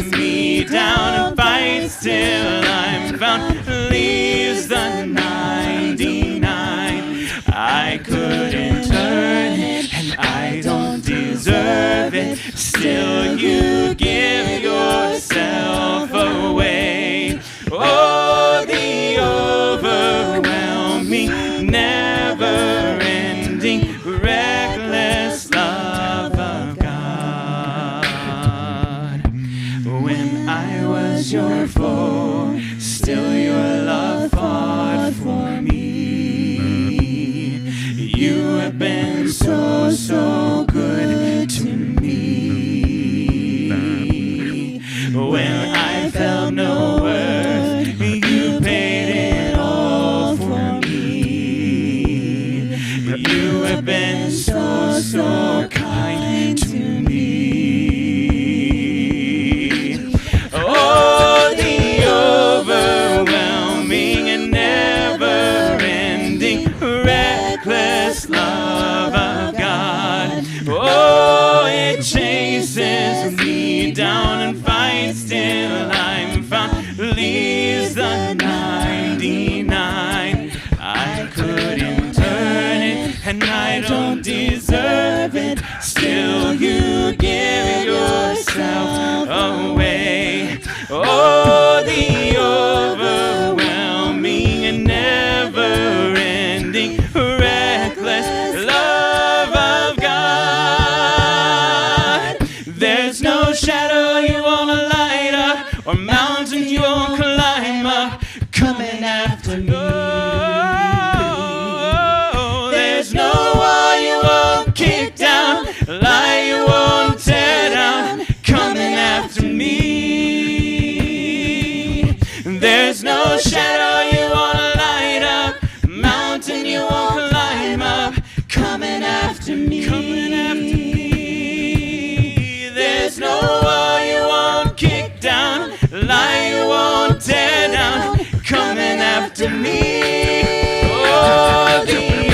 me down and fights till I'm found. Leaves the 99. I couldn't earn it, and I don't deserve it. Still, you give yourself away. Oh, the overwhelming, never-ending, reckless love of God. When I was your foe, still your love fought for me. You have been so, so good to me. When I felt no worth, you paid it all for me. You have been so, so kind to me. Oh, the overwhelming and never-ending, reckless love of God. Oh, it chases me down and fights till I'm found. Leaves the 99. I couldn't earn it, and I don't deserve it. Still, you give yourself away. Oh, the overwhelming and never-ending, reckless love of God. There's no shadow you won't light up, or mountain you won't climb up, coming after me. Oh, there's no wall you won't kick down, lie you won't tear down, coming after me. There's no shadow you won't light up, mountain you won't climb up, coming after me. Coming after me. There's no wall you won't kick down, lie you won't tear down, coming after me. Oh, the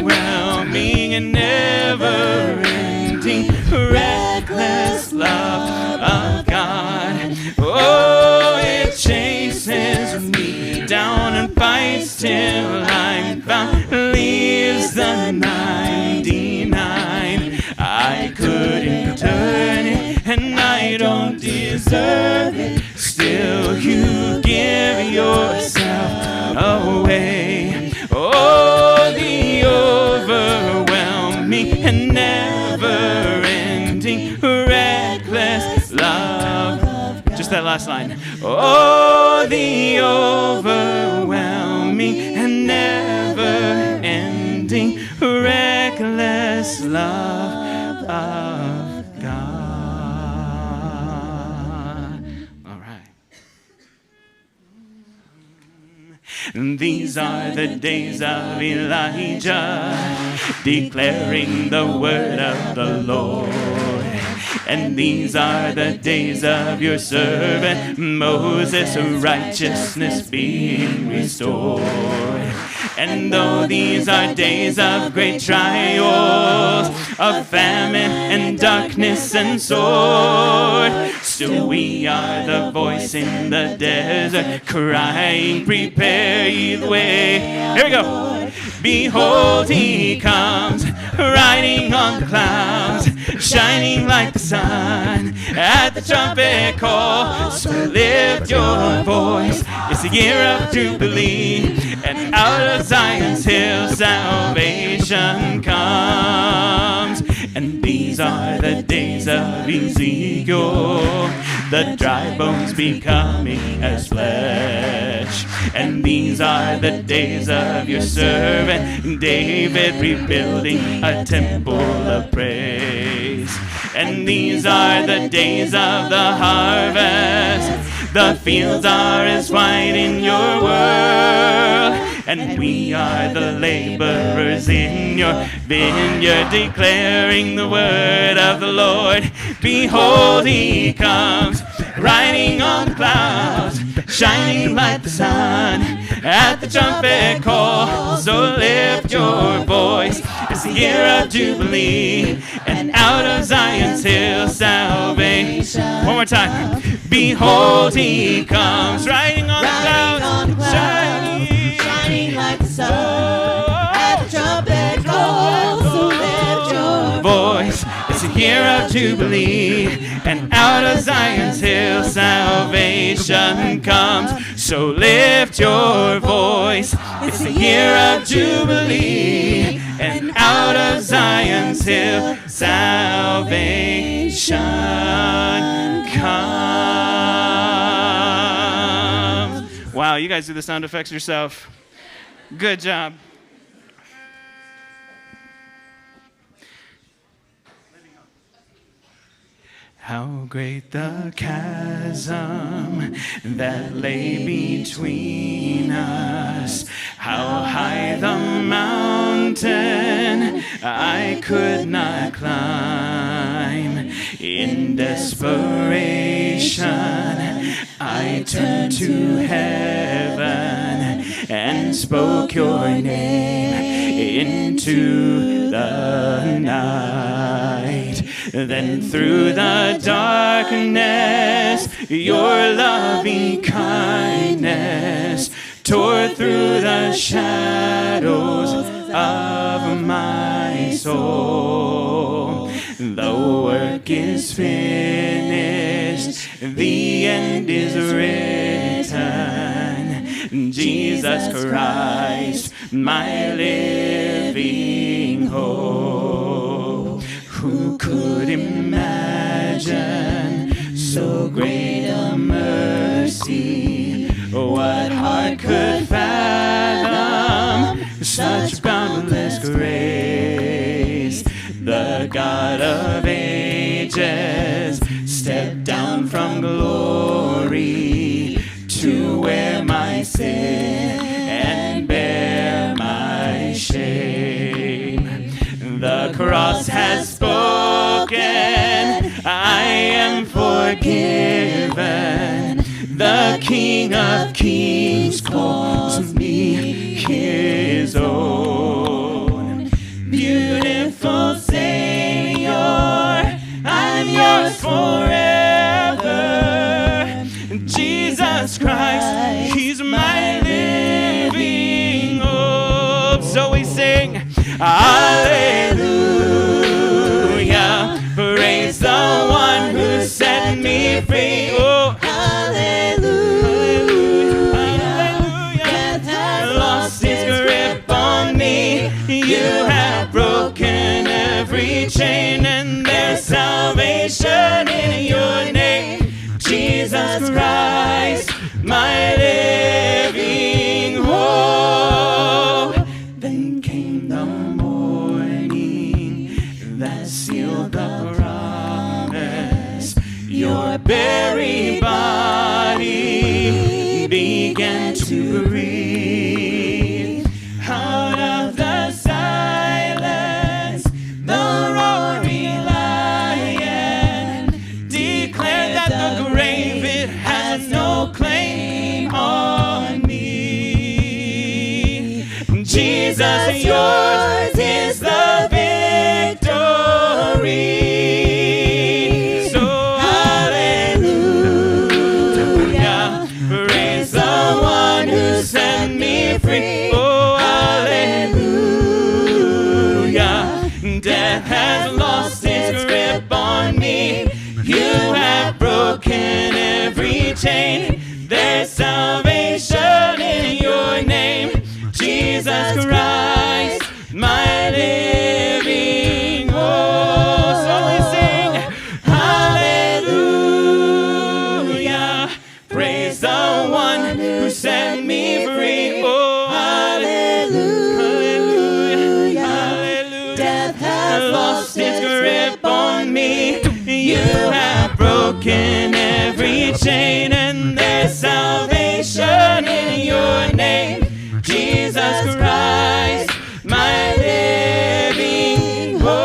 overwhelming and never-ending, reckless love of God. Oh, it chases me down and fights till I'm found. Leaves the 99. I couldn't earn it, and I don't deserve it. Still, you give yourself away. Oh, the overwhelming and never-ending, reckless love. Just that last line. Oh, the overwhelming and never-ending, reckless love of God. All right. These are the days of Elijah, declaring the word of the Lord. And these are the days of your servant Moses, righteousness being restored. And though these are days of great trials, of famine and darkness and sword, still we are the voice in the desert, crying, prepare ye the way. Here we go. Behold, he comes, riding on the clouds, shining like the sun at the trumpet call. So lift your voice, it's the year of Jubilee, and out of Zion's hill salvation comes. And these are the days of Ezekiel, the dry bones becoming as flesh. And these are the days of your servant David, rebuilding a temple of praise. And these are the days of the harvest, the fields are as white in your world, and we are the laborers in your vineyard, declaring the word of the Lord. Behold, he comes, riding on the clouds, shining like the sun at the trumpet call. So lift your voice, It's the year of Jubilee, and out of Zion's hill salvation. One more time. Behold, he comes, riding on the clouds, shining like the sun. At the trumpet call, so lift your voice. It's a year of Jubilee, and out of Zion's hill salvation comes. So lift your voice. It's a year of Jubilee, and out of Zion's hill salvation comes. Wow, you guys do the sound effects yourself. Good job. How great the chasm that lay between us. How high the mountain I could not climb. In desperation, I turned to heaven and spoke your name into the night. Then through the darkness, your loving kindness tore through the shadows of my soul. The work is finished, the end is written. Jesus Christ, my living hope. Who could imagine so great a mercy? What heart could fathom such boundless grace? The God of ages stepped down from glory to wear my sin and bear my shame. The cross has spoken, I am forgiven. The King of Kings calls me his own. Beautiful Savior, I'm yours forever. Jesus Christ, he's my living hope. So we sing, hallelujah, praise the one who set me free. Oh, hallelujah, hallelujah. Death has lost its grip on me. You have broken every chain, and there's salvation in your name, Jesus Christ, my living hope. Then came the morning that sealed the promise. Your buried body began to breathe. Out of the silence, the roaring lion declared that the grave, it has no claim on me. Jesus, yours is the victory. So hallelujah, praise the one who set me free. Oh, hallelujah, death has lost its grip on me. You have broken every chain. There's salvation in your name, Jesus Christ, my living hope. So we sing, hallelujah, praise the one who set me free. Oh, hallelujah, hallelujah. Death has lost its grip on me. You have broken every chain, and there's salvation in your name, Jesus Christ, my living hope.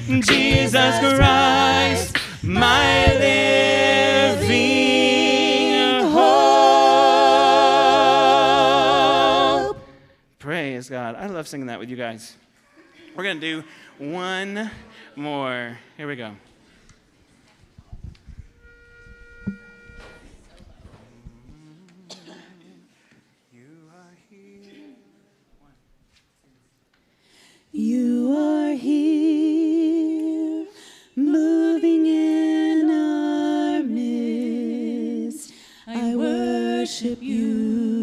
Jesus Christ, my living hope. Praise God. God. I love singing that with you guys. We're going to do one more. Here we go. You are here, moving in our midst. I worship you.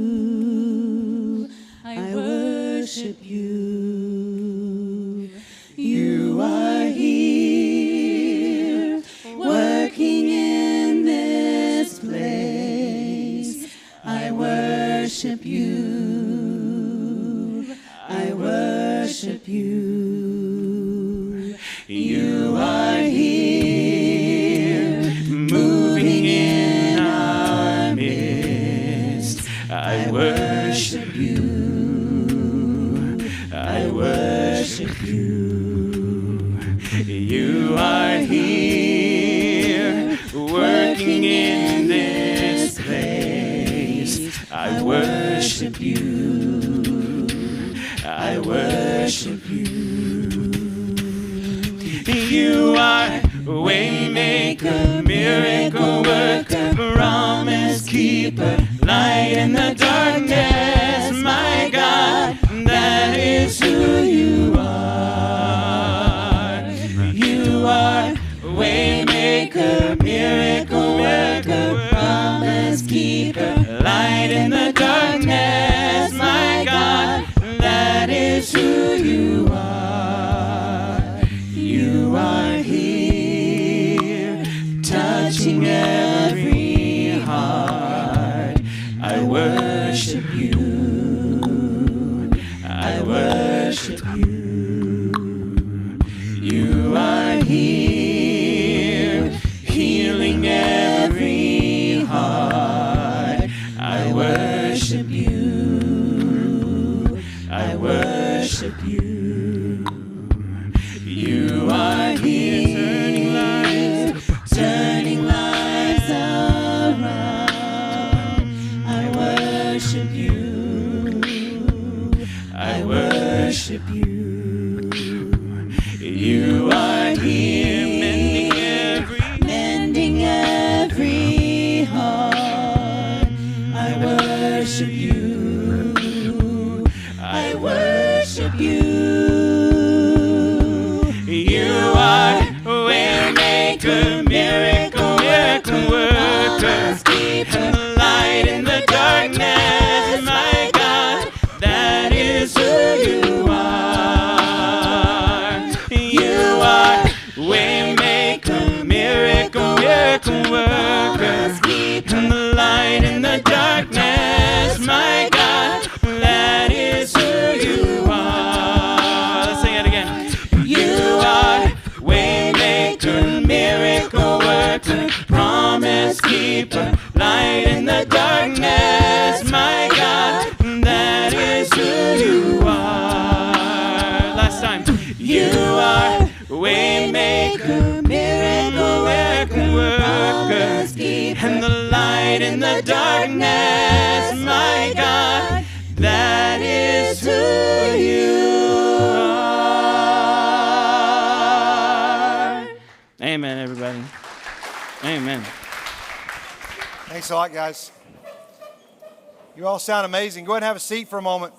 I worship you. You are here, working in this place. I worship you. I worship you. You are here, moving in our midst. I worship you. I worship you. You are here, working in this place. I worship you. I worship you. You are waymaker, miracle worker, promise keeper, light in the darkness. My God, that is who you are. You are waymaker, miracle worker, promise keeper, light in the darkness. My God, that is who you are. You are here, touching every heart. I worship you. I worship you. You are here, healing every heart. I worship you. I worship you. You are here, turning lives around. I worship you. I worship you. You are here, mending every heart. I worship you. I worship you. You are waymaker, miracle worker, keeper, light in the darkness. My God, that is who you are. You are waymaker, miracle worker, keeper, light in the darkness. My God, that is who you are. Let's sing it again. You are waymaker, miracle worker, promise keeper, light in the darkness. My God, that is who you are. Last time. You are waymaker, miracle worker, and the light in the darkness. My God, that is who you are. Amen, everybody. Amen. Thanks a lot, guys. You all sound amazing. Go ahead and have a seat for a moment.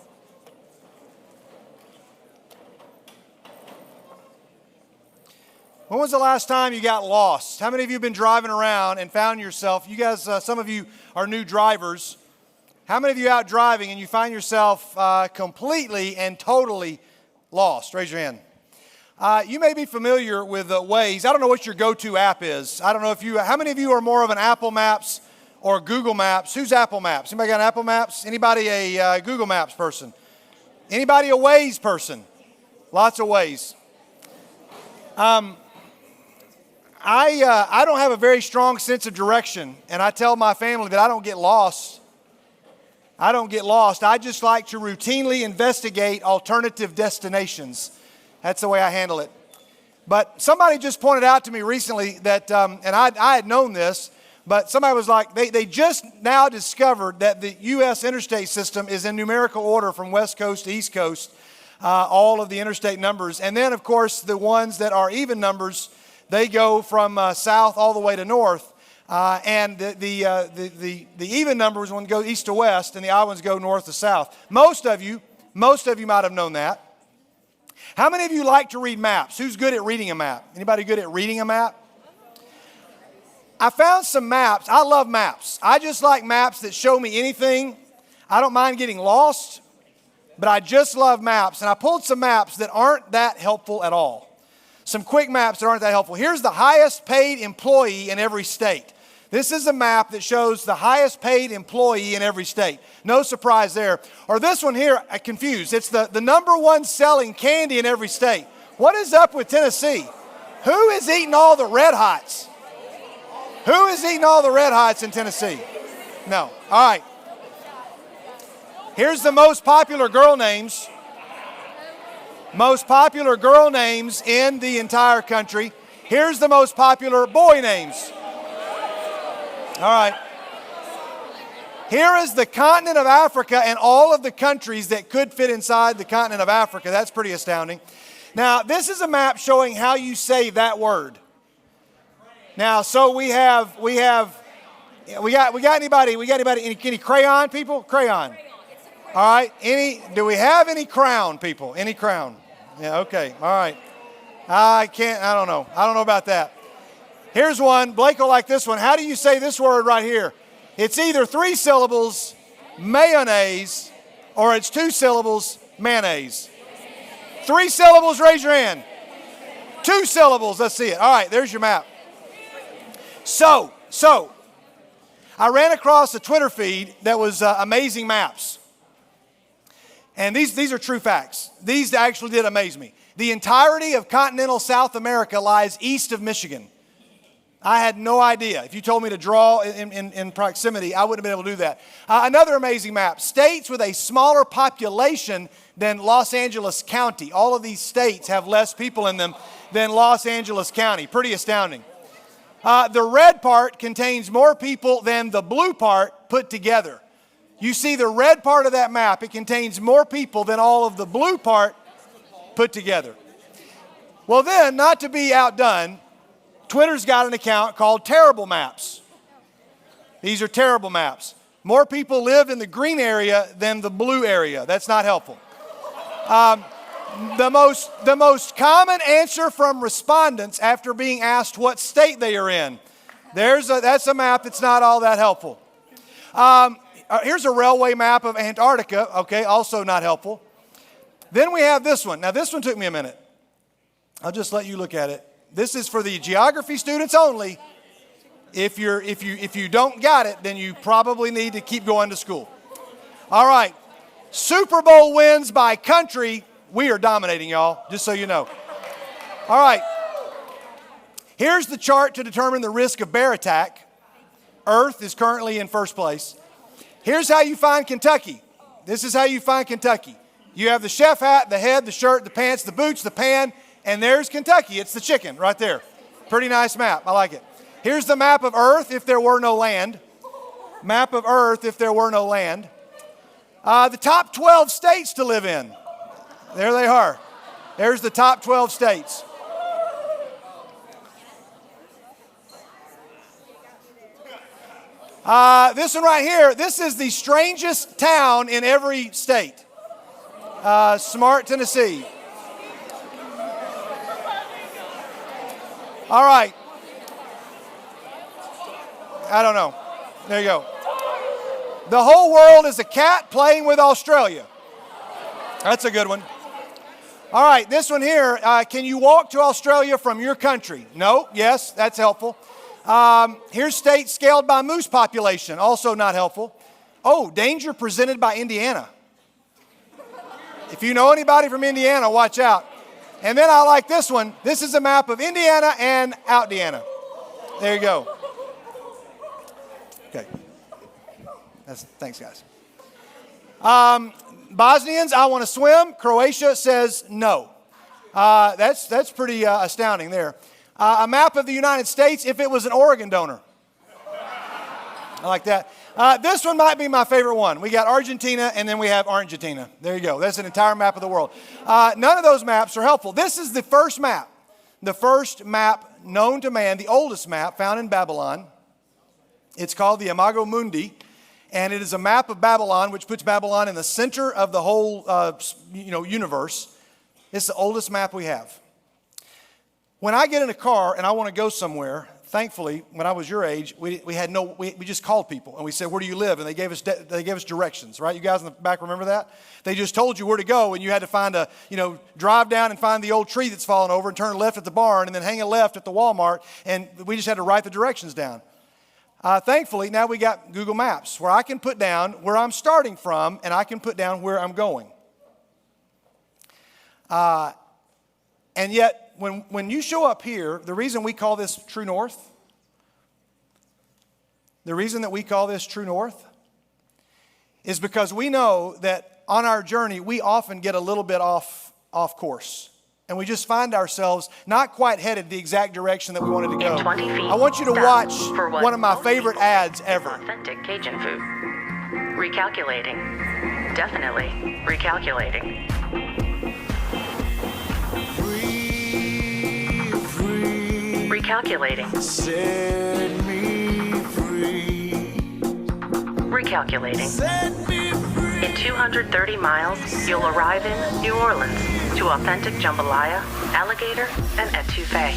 When was the last time you got lost? How many of you have been driving around and found yourself, you guys, some of you are new drivers. How many of you out driving and you find yourself completely and totally lost? Raise your hand. You may be familiar with Waze. I don't know what your go-to app is. I don't know if you, how many of you are more of an Apple Maps or Google Maps? Who's Apple Maps? Anybody got an Apple Maps? Anybody a Google Maps person? Anybody a Waze person? Lots of Waze. I don't have a very strong sense of direction, and I tell my family that I don't get lost. I don't get lost. I just like to routinely investigate alternative destinations. That's the way I handle it. But somebody just pointed out to me recently that, and I had known this, but somebody was like, they just now discovered that the U.S. interstate system is in numerical order from West Coast to East Coast. all of the interstate numbers. And then, of course, the ones that are even numbers, they go from south all the way to north. And the even numbers one go east to west, and the odd ones go north to south. Most of you might have known that. How many of you like to read maps? Who's good at reading a map? Anybody good at reading a map? I found some maps. I love maps. I just like maps that show me anything. I don't mind getting lost, but I just love maps. And I pulled some maps that aren't that helpful at all. Some quick maps that aren't that helpful. Here's the highest paid employee in every state. This is a map that shows the highest paid employee in every state. No surprise there. Or this one here, I'm confused. It's the number one selling candy in every state. What is up with Tennessee? Who is eating all the Red Hots? Who is eating all the Red Hots in Tennessee? No. All right. Here's the most popular girl names. Most popular girl names in the entire country. Here's the most popular boy names. All right. Here is the continent of Africa and all of the countries that could fit inside the continent of Africa. That's pretty astounding. Now, this is a map showing how you say that word. Now, so we got anybody, any crayon people? Crayon. All right. Do we have any crown people? Any crown? Yeah, okay. All right. I don't know. I don't know about that. Here's one. Blake will like this one. How do you say this word right here? It's either 3 syllables, mayonnaise, or it's 2 syllables, mayonnaise. 3 syllables, raise your hand. 2 syllables, let's see it. All right, there's your map. So, I ran across a Twitter feed that was amazing maps. And these are true facts. These actually did amaze me. The entirety of continental South America lies east of Michigan. I had no idea. If you told me to draw in proximity, I wouldn't have been able to do that. Another amazing map. States with a smaller population than Los Angeles County. All of these states have less people in them than Los Angeles County. Pretty astounding. The red part contains more people than the blue part put together. You see the red part of that map, it contains more people than all of the blue part put together. Well then, not to be outdone, Twitter's got an account called Terrible Maps. These are terrible maps. More people live in the green area than the blue area. That's not helpful. The most common answer from respondents after being asked what state they are in. That's a map that's not all that helpful. Here's a railway map of Antarctica. Okay, also not helpful. Then we have this one. Now this one took me a minute. I'll just let you look at it. This is for the geography students only. If you don't got it, then you probably need to keep going to school. All right. Super Bowl wins by country. We are dominating, y'all, just so you know. All right. Here's the chart to determine the risk of bear attack. Earth is currently in first place. Here's how you find Kentucky. This is how you find Kentucky. You have the chef hat, the head, the shirt, the pants, the boots, the pan, and there's Kentucky. It's the chicken right there. Pretty nice map. I like it. Here's the map of Earth if there were no land. Map of Earth if there were no land. The top 12 states to live in. There they are. There's the top 12 states. This one right here, this is the strangest town in every state. Smart, Tennessee. All right. I don't know. There you go. The whole world is a cat playing with Australia. That's a good one. All right, this one here. Can you walk to Australia from your country? No. Yes, that's helpful. Here's states scaled by moose population. Also not helpful. Oh, danger presented by Indiana. If you know anybody from Indiana, watch out. And then I like this one. This is a map of Indiana and Out-Diana. There you go. Okay. Thanks, guys. Bosnians, I want to swim. Croatia says no. That's pretty astounding there. A map of the United States if it was an organ donor. I like that. This one might be my favorite one. We got Argentina, and then we have Argentina. There you go. That's an entire map of the world. None of those maps are helpful. This is the first map known to man, the oldest map found in Babylon. It's called the Imago Mundi, and it is a map of Babylon, which puts Babylon in the center of the whole universe. It's the oldest map we have. When I get in a car and I want to go somewhere, thankfully, when I was your age, we just called people and we said, "Where do you live?" And they gave us directions, right? You guys in the back remember that? They just told you where to go, and you had to drive down and find the old tree that's fallen over and turn left at the barn and then hang a left at the Walmart, and we just had to write the directions down. Thankfully, now we got Google Maps where I can put down where I'm starting from and I can put down where I'm going. And yet, when you show up here, the reason we call this true north, is because we know that on our journey, we often get a little bit off course. And we just find ourselves not quite headed the exact direction that we wanted to go. I want you to watch one of my favorite ads ever. Authentic Cajun food. Recalculating. Definitely recalculating. Recalculating. Set me free. Recalculating. Set me free. In 230 miles, you'll arrive in New Orleans to authentic jambalaya, alligator, and etouffee.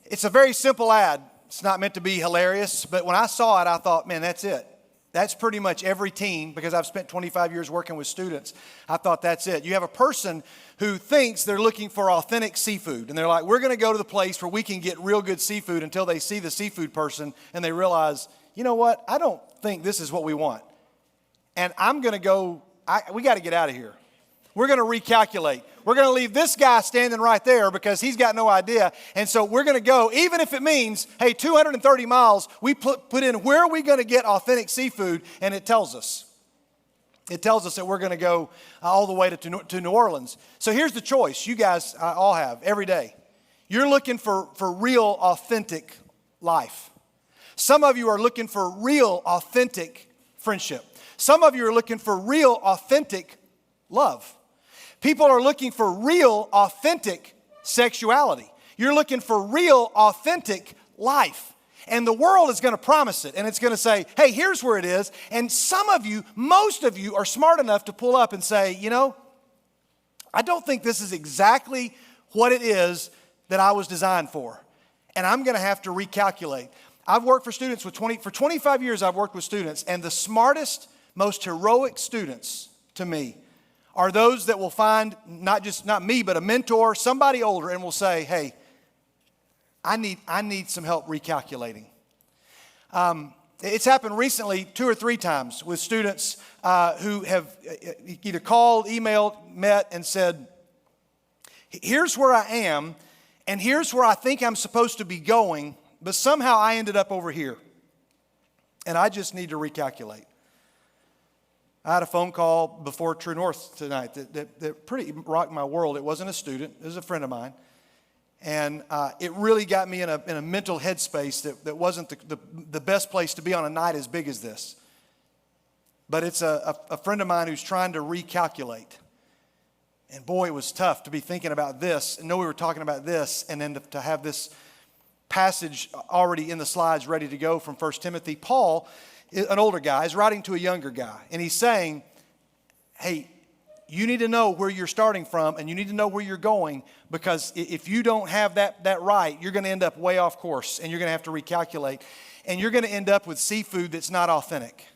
It's a very simple ad. It's not meant to be hilarious, but when I saw it, I thought, man, that's it. That's pretty much every teen, because I've spent 25 years working with students. I thought that's it. You have a person who thinks they're looking for authentic seafood, and they're like, we're going to go to the place where we can get real good seafood, until they see the seafood person and they realize, you know what, I don't think this is what we want. And I'm going to go, we got to get out of here. We're going to recalculate. We're going to leave this guy standing right there because he's got no idea. And so we're going to go, even if it means, hey, 230 miles, we put in where are we going to get authentic seafood, and it tells us. It tells us that we're going to go all the way to New Orleans. So here's the choice you guys all have every day. You're looking for real, authentic life. Some of you are looking for real, authentic friendship. Some of you are looking for real, authentic love. People are looking for real, authentic sexuality. You're looking for real, authentic life. And the world is going to promise it. And it's going to say, hey, here's where it is. And some of you, most of you, are smart enough to pull up and say, I don't think this is exactly what it is that I was designed for. And I'm going to have to recalculate. I've worked for students for 25 years. I've worked with students. And the smartest, most heroic students to me are those that will find not me, but a mentor, somebody older, and will say, hey, I need some help recalculating. It's happened recently 2 or 3 times with students who have either called, emailed, met, and said, here's where I am, and here's where I think I'm supposed to be going, but somehow I ended up over here, and I just need to recalculate. I had a phone call before True North tonight that pretty rocked my world. It wasn't a student. It was a friend of mine. And it really got me in a mental headspace that wasn't the best place to be on a night as big as this. But it's a friend of mine who's trying to recalculate. And boy, it was tough to be thinking about this and know we were talking about this, and then to have this passage already in the slides ready to go from 1 Timothy. Paul, an older guy, is writing to a younger guy, and he's saying, hey, you need to know where you're starting from, and you need to know where you're going, because if you don't have that right, you're going to end up way off course, and you're going to have to recalculate, and you're going to end up with seafood that's not authentic.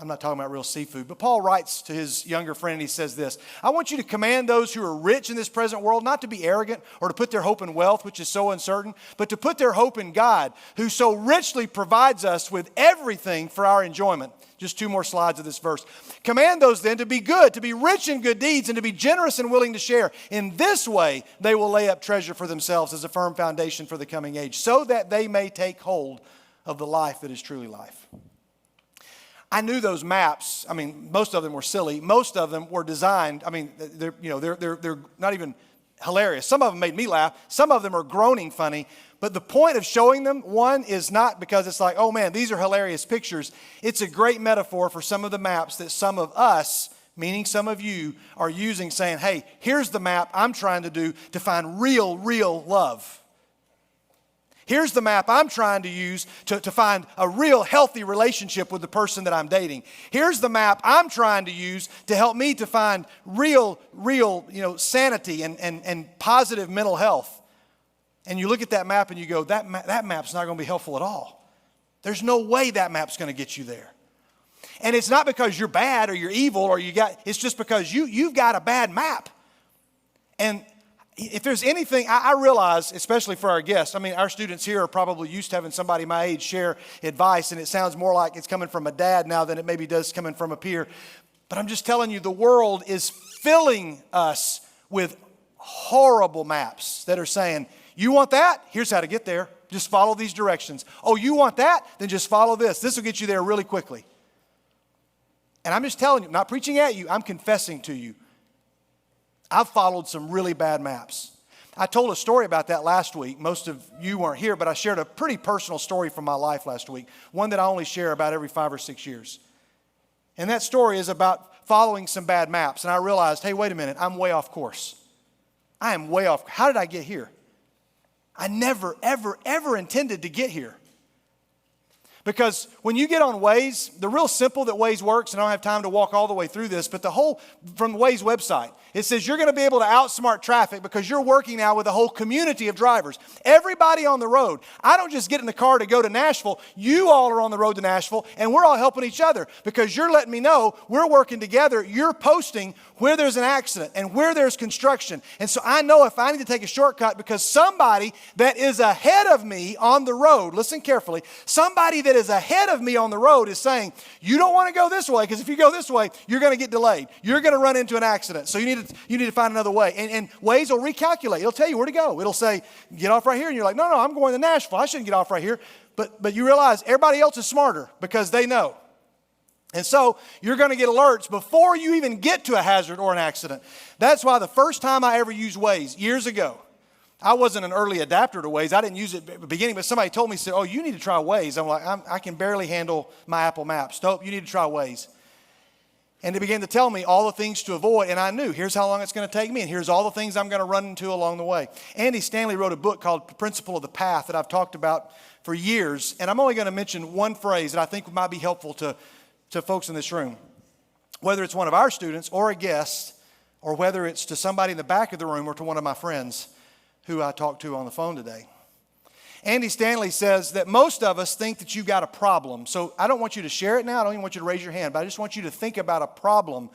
I'm not talking about real seafood, but Paul writes to his younger friend, and he says this, I want you to command those who are rich in this present world not to be arrogant or to put their hope in wealth, which is so uncertain, but to put their hope in God, who so richly provides us with everything for our enjoyment. Just 2 more slides of this verse. Command those then to be good, to be rich in good deeds, and to be generous and willing to share. In this way, they will lay up treasure for themselves as a firm foundation for the coming age, so that they may take hold of the life that is truly life. I knew those maps. I mean, most of them were silly. Most of them were designed. I mean, they're not even hilarious. Some of them made me laugh. Some of them are groaning funny. But the point of showing them, one, is not because it's like, oh man, these are hilarious pictures. It's a great metaphor for some of the maps that some of us, meaning some of you, are using, saying, hey, here's the map I'm trying to do to find real love. Here's the map I'm trying to use to find a real healthy relationship with the person that I'm dating. Here's the map I'm trying to use to help me to find real sanity and positive mental health. And you look at that map and you go, that map's not going to be helpful at all. There's no way that map's going to get you there. And it's not because you're bad or you're evil or it's just because you've got a bad map. And if there's anything, I realize, especially for our guests, I mean, our students here are probably used to having somebody my age share advice, and it sounds more like it's coming from a dad now than it maybe does coming from a peer. But I'm just telling you, the world is filling us with horrible maps that are saying, you want that? Here's how to get there. Just follow these directions. Oh, you want that? Then just follow this. This will get you there really quickly. And I'm just telling you, not preaching at you, I'm confessing to you. I've followed some really bad maps. I told a story about that last week. Most of you weren't here, but I shared a pretty personal story from my life last week, one that I only share about every 5 or 6 years. And that story is about following some bad maps. And I realized, hey, wait a minute, I'm way off course. I am way off. How did I get here? I never, ever intended to get here. Because when you get on Waze, the real simple that Waze works, and I don't have time to walk all the way through this, but from the Waze website, it says you're going to be able to outsmart traffic because you're working now with a whole community of drivers. Everybody on the road. I don't just get in the car to go to Nashville. You all are on the road to Nashville, and we're all helping each other because you're letting me know we're working together. You're posting where there's an accident and where there's construction. And so I know if I need to take a shortcut because somebody that is ahead of me on the road, listen carefully, somebody that is ahead of me on the road is saying, you don't want to go this way because if you go this way, you're going to get delayed. You're going to run into an accident. So you need to find another way. And Waze will recalculate. It'll tell you where to go. It'll say, get off right here. And you're like, no, I'm going to Nashville. I shouldn't get off right here. But you realize everybody else is smarter because they know. And so you're going to get alerts before you even get to a hazard or an accident. That's why the first time I ever used Waze, years ago, I wasn't an early adapter to Waze. I didn't use it at the beginning, but somebody told me, said, oh, you need to try Waze. I'm like, I can barely handle my Apple Maps. Nope, you need to try Waze. And they began to tell me all the things to avoid, and I knew, here's how long it's going to take me, and here's all the things I'm going to run into along the way. Andy Stanley wrote a book called Principle of the Path that I've talked about for years, and I'm only going to mention one phrase that I think might be helpful to folks in this room. Whether it's one of our students or a guest, or whether it's to somebody in the back of the room or to one of my friends who I talked to on the phone today. Andy Stanley says that most of us think that you've got a problem. So I don't want you to share it now. I don't even want you to raise your hand, but I just want you to think about a problem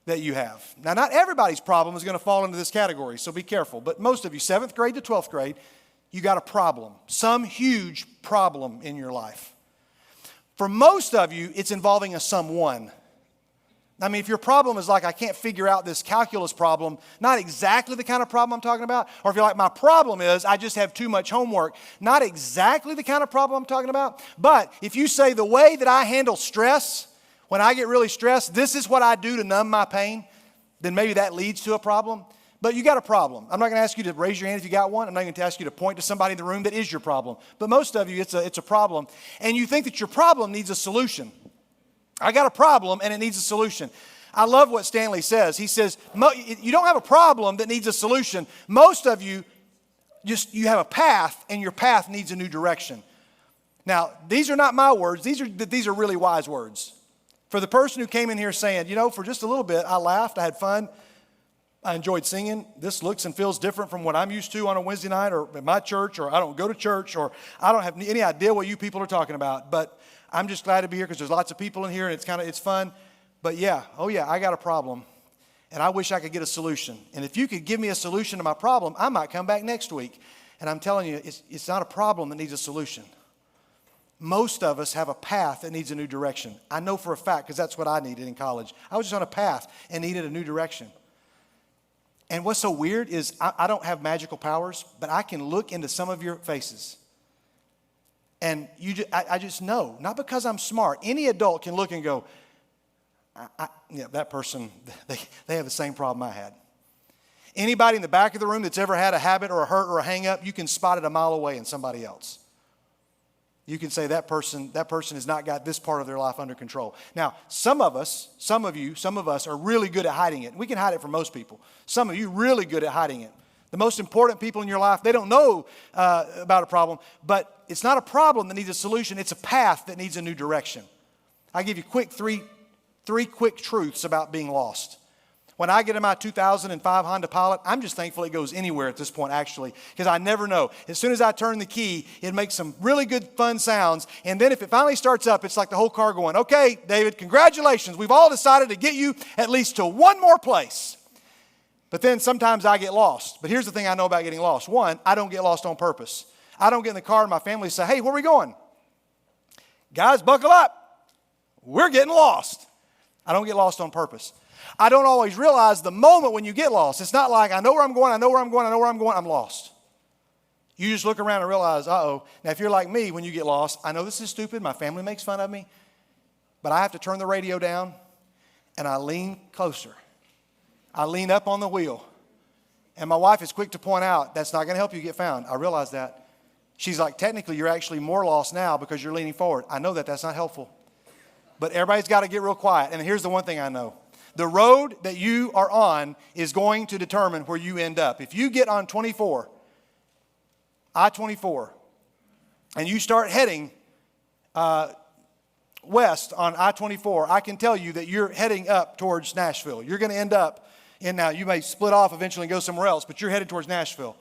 that you have. Now, not everybody's problem is going to fall into this category, so be careful. But most of you, 7th grade to 12th grade, you got a problem, some huge problem in your life. For most of you, it's involving a someone. I mean, if your problem is like, I can't figure out this calculus problem, not exactly the kind of problem I'm talking about, or if you're like, my problem is I just have too much homework, not exactly the kind of problem I'm talking about, but if you say the way that I handle stress, when I get really stressed, this is what I do to numb my pain, then maybe that leads to a problem. But you got a problem. I'm not going to ask you to raise your hand if you got one. I'm not going to ask you to point to somebody in the room that is your problem. But most of you, it's a problem, and you think that your problem needs a solution. I got a problem and it needs a solution. I love what Stanley says. He says, you don't have a problem that needs a solution. Most of you, you have a path and your path needs a new direction. Now, these are not my words. These are really wise words. For the person who came in here saying, for just a little bit, I laughed, I had fun, I enjoyed singing. This looks and feels different from what I'm used to on a Wednesday night or at my church, or I don't go to church, or I don't have any idea what you people are talking about. But I'm just glad to be here because there's lots of people in here and it's fun. But I got a problem and I wish I could get a solution. And if you could give me a solution to my problem, I might come back next week. And I'm telling you, it's not a problem that needs a solution. Most of us have a path that needs a new direction. I know for a fact because that's what I needed in college. I was just on a path and needed a new direction. And what's so weird is I don't have magical powers, but I can look into some of your faces. And I just know, not because I'm smart. Any adult can look and go, that person, they have the same problem I had. Anybody in the back of the room that's ever had a habit or a hurt or a hang up, you can spot it a mile away in somebody else. You can say that person has not got this part of their life under control. Now, some of us are really good at hiding it. We can hide it from most people. Some of you really good at hiding it. The most important people in your life, they don't know about a problem, but it's not a problem that needs a solution. It's a path that needs a new direction. I give you three quick truths about being lost. When I get in my 2005 Honda Pilot, I'm just thankful it goes anywhere at this point, actually, because I never know. As soon as I turn the key, it makes some really good, fun sounds. And then if it finally starts up, it's like the whole car going, okay, David, congratulations. We've all decided to get you at least to one more place. But then sometimes I get lost. But here's the thing I know about getting lost. One, I don't get lost on purpose. I don't get in the car and my family say, hey, where are we going? Guys, buckle up. We're getting lost. I don't get lost on purpose. I don't always realize the moment when you get lost. It's not like I know where I'm going, I'm lost. You just look around and realize, uh-oh. Now, if you're like me, when you get lost, I know this is stupid. My family makes fun of me. But I have to turn the radio down, and I lean closer. I lean up on the wheel. And my wife is quick to point out, that's not going to help you get found. I realize that. She's like, technically, you're actually more lost now because you're leaning forward. I know that that's not helpful. But everybody's got to get real quiet. And here's the one thing I know. The road that you are on is going to determine where you end up. If you get on I-24, and you start heading west on I-24, I can tell you that you're heading up towards Nashville. You're going to end up now you may split off eventually and go somewhere else, but you're headed towards Nashville.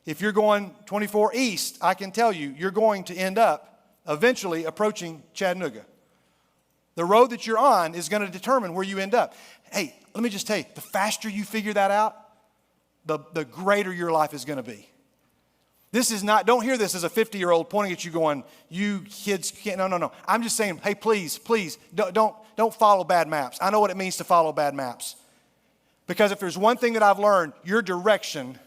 If you're going 24 east, I can tell you you're going to end up eventually approaching Chattanooga. The road that you're on is going to determine where you end up. Hey, let me just tell you, the faster you figure that out, the greater your life is going to be. This is not, don't hear this as a 50-year-old pointing at you going, you kids can't, no. I'm just saying, hey, please, don't follow bad maps. I know what it means to follow bad maps. Because if there's one thing that I've learned, your direction,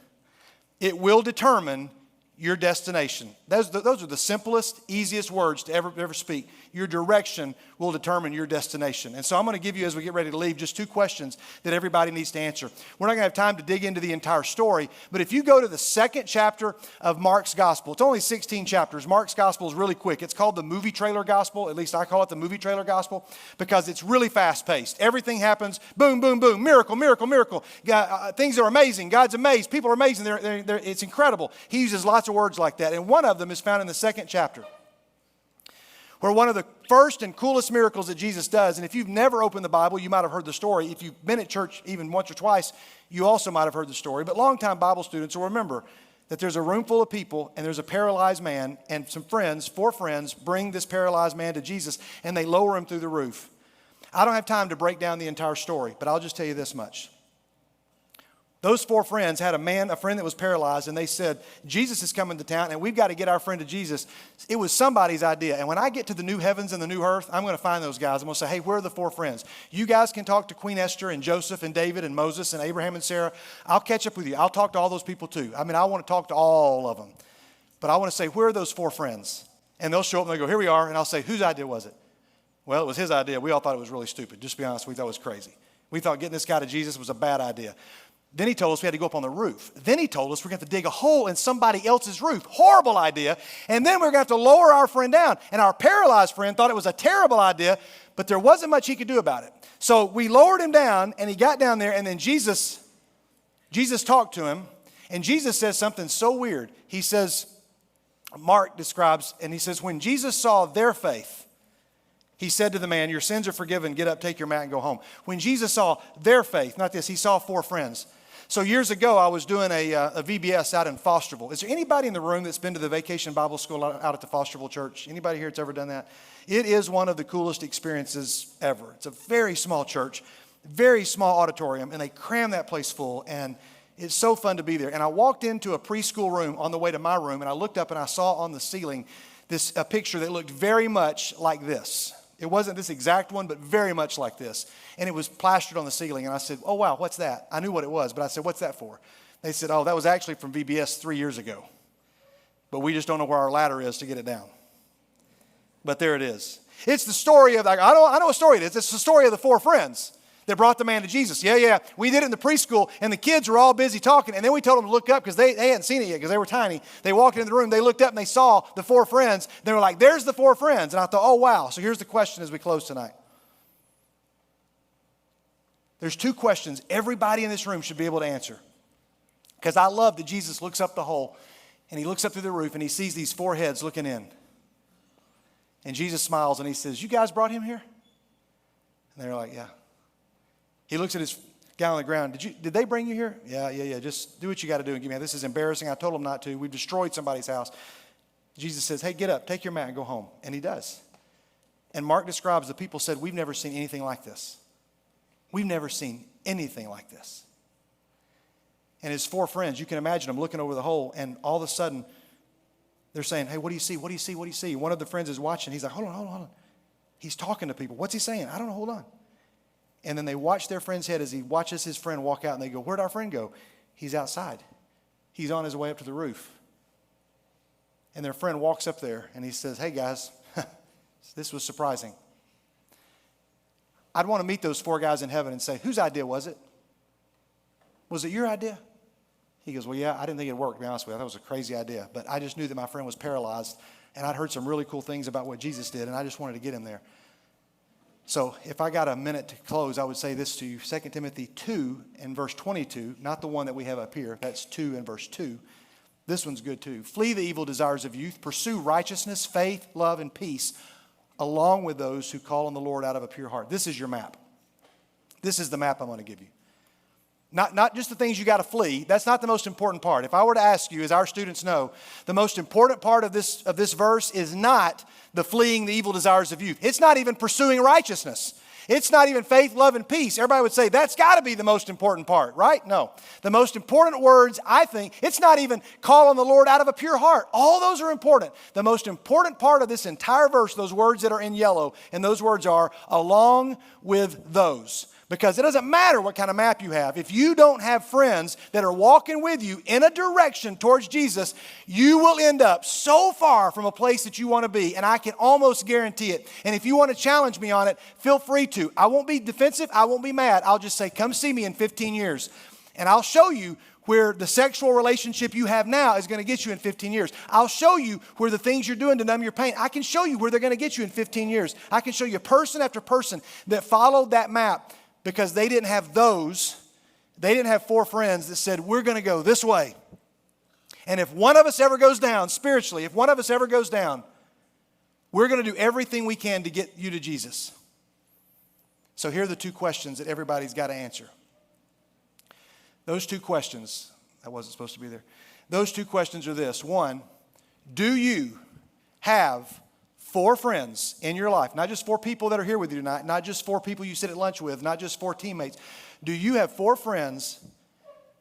it will determine your destination. Those are the simplest, easiest words to ever speak. Your direction will determine your destination. And so I'm going to give you, as we get ready to leave, just 2 questions that everybody needs to answer. We're not going to have time to dig into the entire story, but if you go to the 2nd chapter of Mark's Gospel, it's only 16 chapters. Mark's Gospel is really quick. It's called the movie trailer gospel. At least I call it the movie trailer gospel because it's really fast-paced. Everything happens, boom, boom, boom, miracle, miracle, miracle. Things are amazing. God's amazed. People are amazing. It's incredible. He uses lots of words like that, and one of them is found in the 2nd chapter, where one of the first and coolest miracles that Jesus does, and if you've never opened the Bible, you might have heard the story. If you've been at church even once or twice, you also might have heard the story. But longtime Bible students will remember that there's a room full of people, and there's a paralyzed man, and some friends, 4 friends, bring this paralyzed man to Jesus, and they lower him through the roof. I don't have time to break down the entire story, but I'll just tell you this much. Those 4 friends had a friend that was paralyzed, and they said, Jesus is coming to town, and we've got to get our friend to Jesus. It was somebody's idea. And when I get to the new heavens and the new earth, I'm going to find those guys. I'm going to say, hey, where are the 4 friends? You guys can talk to Queen Esther and Joseph and David and Moses and Abraham and Sarah. I'll catch up with you. I'll talk to all those people too. I want to talk to all of them. But I want to say, where are those 4 friends? And they'll show up and they'll go, here we are. And I'll say, whose idea was it? Well, it was his idea. We all thought it was really stupid. Just to be honest, we thought it was crazy. We thought getting this guy to Jesus was a bad idea. Then he told us we had to go up on the roof. Then he told us we're going to have to dig a hole in somebody else's roof. Horrible idea. And then we're going to have to lower our friend down. And our paralyzed friend thought it was a terrible idea, but there wasn't much he could do about it. So we lowered him down, and he got down there, and then Jesus talked to him, and Jesus says something so weird. He says, Mark describes, and he says, when Jesus saw their faith, he said to the man, your sins are forgiven. Get up, take your mat, and go home. When Jesus saw their faith, not this, he saw 4 friends. So years ago, I was doing a VBS out in Fosterville. Is there anybody in the room that's been to the Vacation Bible School out at the Fosterville Church? Anybody here that's ever done that? It is one of the coolest experiences ever. It's a very small church, very small auditorium, and they cram that place full, and it's so fun to be there. And I walked into a preschool room on the way to my room, and I looked up and I saw on the ceiling a picture that looked very much like this. It wasn't this exact one, but very much like this. And it was plastered on the ceiling. And I said, oh, wow, what's that? I knew what it was, but I said, what's that for? They said, oh, that was actually from VBS 3 years ago. But we just don't know where our ladder is to get it down. But there it is. It's the story of, I know what story it is. It's the story of the 4 friends. that brought the man to Jesus. Yeah. We did it in the preschool, and the kids were all busy talking, and then we told them to look up because they hadn't seen it yet because they were tiny. They walked into the room, they looked up, and they saw the 4 friends. They were like, there's the 4 friends. And I thought, oh, wow. So here's the question as we close tonight. There's 2 questions everybody in this room should be able to answer. Because I love that Jesus looks up the hole, and he looks up through the roof, and he sees these 4 heads looking in. And Jesus smiles, and he says, you guys brought him here? And they're like, yeah. He looks at his guy on the ground. Did they bring you here? Yeah. Just do what you got to do and give me. This is embarrassing. I told them not to. We've destroyed somebody's house. Jesus says, hey, get up, take your mat and go home. And he does. And Mark describes the people said, we've never seen anything like this. We've never seen anything like this. And his 4 friends, you can imagine them looking over the hole, and all of a sudden, they're saying, hey, what do you see? What do you see? What do you see? One of the friends is watching. He's like, hold on. He's talking to people. What's he saying? I don't know. Hold on. And then they watch their friend's head as he watches his friend walk out, and they go, where'd our friend go? He's outside. He's on his way up to the roof. And their friend walks up there, and he says, hey, guys, this was surprising. I'd want to meet those 4 guys in heaven and say, whose idea was it? Was it your idea? He goes, well, yeah, I didn't think it'd work, to be honest with you. I thought it was a crazy idea. But I just knew that my friend was paralyzed, and I'd heard some really cool things about what Jesus did, and I just wanted to get him there. So if I got a minute to close, I would say this to you. 2 Timothy 2 and verse 22, not the one that we have up here. That's 2 and verse 2. This one's good too. Flee the evil desires of youth. Pursue righteousness, faith, love, and peace, along with those who call on the Lord out of a pure heart. This is your map. This is the map I'm going to give you. Not just the things you got to flee. That's not the most important part. If I were to ask you, as our students know, the most important part of this verse is not the fleeing the evil desires of youth. It's not even pursuing righteousness. It's not even faith, love, and peace. Everybody would say that's got to be the most important part, right? No. The most important words, I think, it's not even call on the Lord out of a pure heart. All those are important. The most important part of this entire verse, those words that are in yellow, and those words are along with those. Because it doesn't matter what kind of map you have. If you don't have friends that are walking with you in a direction towards Jesus, you will end up so far from a place that you want to be. And I can almost guarantee it. And if you want to challenge me on it, feel free to. I won't be defensive. I won't be mad. I'll just say, come see me in 15 years. And I'll show you where the sexual relationship you have now is going to get you in 15 years. I'll show you where the things you're doing to numb your pain, I can show you where they're going to get you in 15 years. I can show you person after person that followed that map. Because they didn't have they didn't have 4 friends that said, we're going to go this way. And if one of us ever goes down, spiritually, if one of us ever goes down, we're going to do everything we can to get you to Jesus. So here are the 2 questions that everybody's got to answer. Those 2 questions, that wasn't supposed to be there. Those 2 questions are this. 1, do you have 4 friends in your life, not just 4 people that are here with you tonight, not just 4 people you sit at lunch with, not just 4 teammates. Do you have 4 friends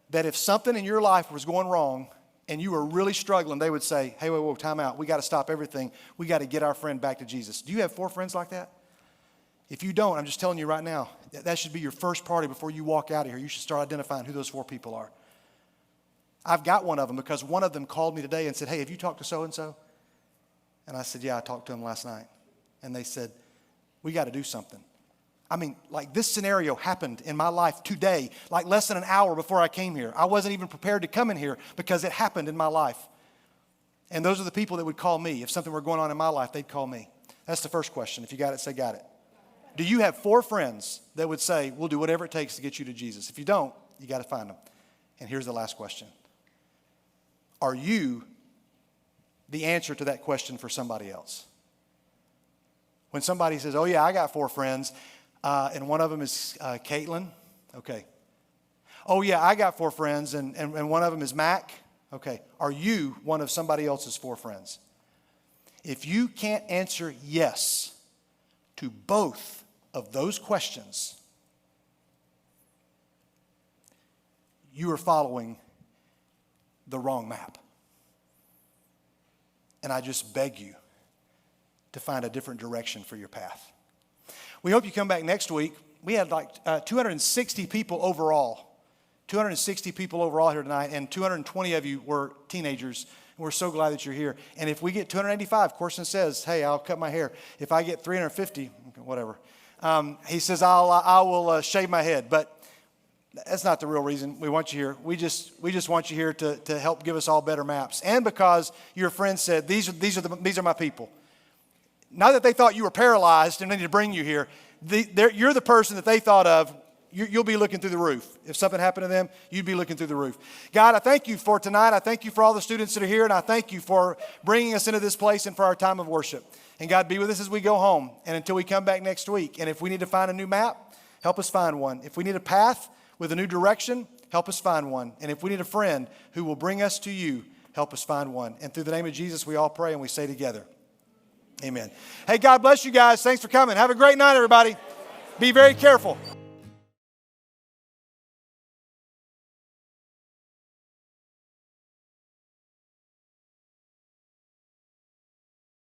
that if something in your life was going wrong and you were really struggling, they would say, hey, whoa, time out. We got to stop everything. We got to get our friend back to Jesus. Do you have 4 friends like that? If you don't, I'm just telling you right now, that should be your first priority before you walk out of here. You should start identifying who those 4 people are. I've got one of them because one of them called me today and said, hey, have you talked to so-and-so? And I said, yeah, I talked to him last night. And they said, we got to do something. I mean, like this scenario happened in my life today, like less than an hour before I came here. I wasn't even prepared to come in here because it happened in my life. And those are the people that would call me. If something were going on in my life, they'd call me. That's the first question. If you got it, say got it. Do you have 4 friends that would say, we'll do whatever it takes to get you to Jesus? If you don't, you got to find them. And here's the last question. Are you the answer to that question for somebody else? When somebody says, oh yeah, I got 4 friends, and one of them is Caitlin. Okay. Oh yeah, I got 4 friends, and one of them is Mac. Okay. Are you one of somebody else's 4 friends? If you can't answer yes to both of those questions, you are following the wrong map. And I just beg you to find a different direction for your path. We hope you come back next week. We had like 260 people overall. 260 people overall here tonight, and 220 of you were teenagers. We're so glad that you're here. And if we get 285, Corson says, hey, I'll cut my hair. If I get 350, whatever, He says, I will shave my head. But that's not the real reason we want you here. We just want you here to help give us all better maps. And because your friend said, these are my people. Not that they thought you were paralyzed and they need to bring you here. You're the person that they thought of. You'll be looking through the roof. If something happened to them, you'd be looking through the roof. God, I thank you for tonight. I thank you for all the students that are here, and I thank you for bringing us into this place and for our time of worship. And God, be with us as we go home and until we come back next week. And if we need to find a new map, help us find one. If we need a path with a new direction, help us find one. And if we need a friend who will bring us to you, help us find one. And through the name of Jesus, we all pray and we say together, amen. Hey, God bless you guys. Thanks for coming. Have a great night, everybody. Be very careful.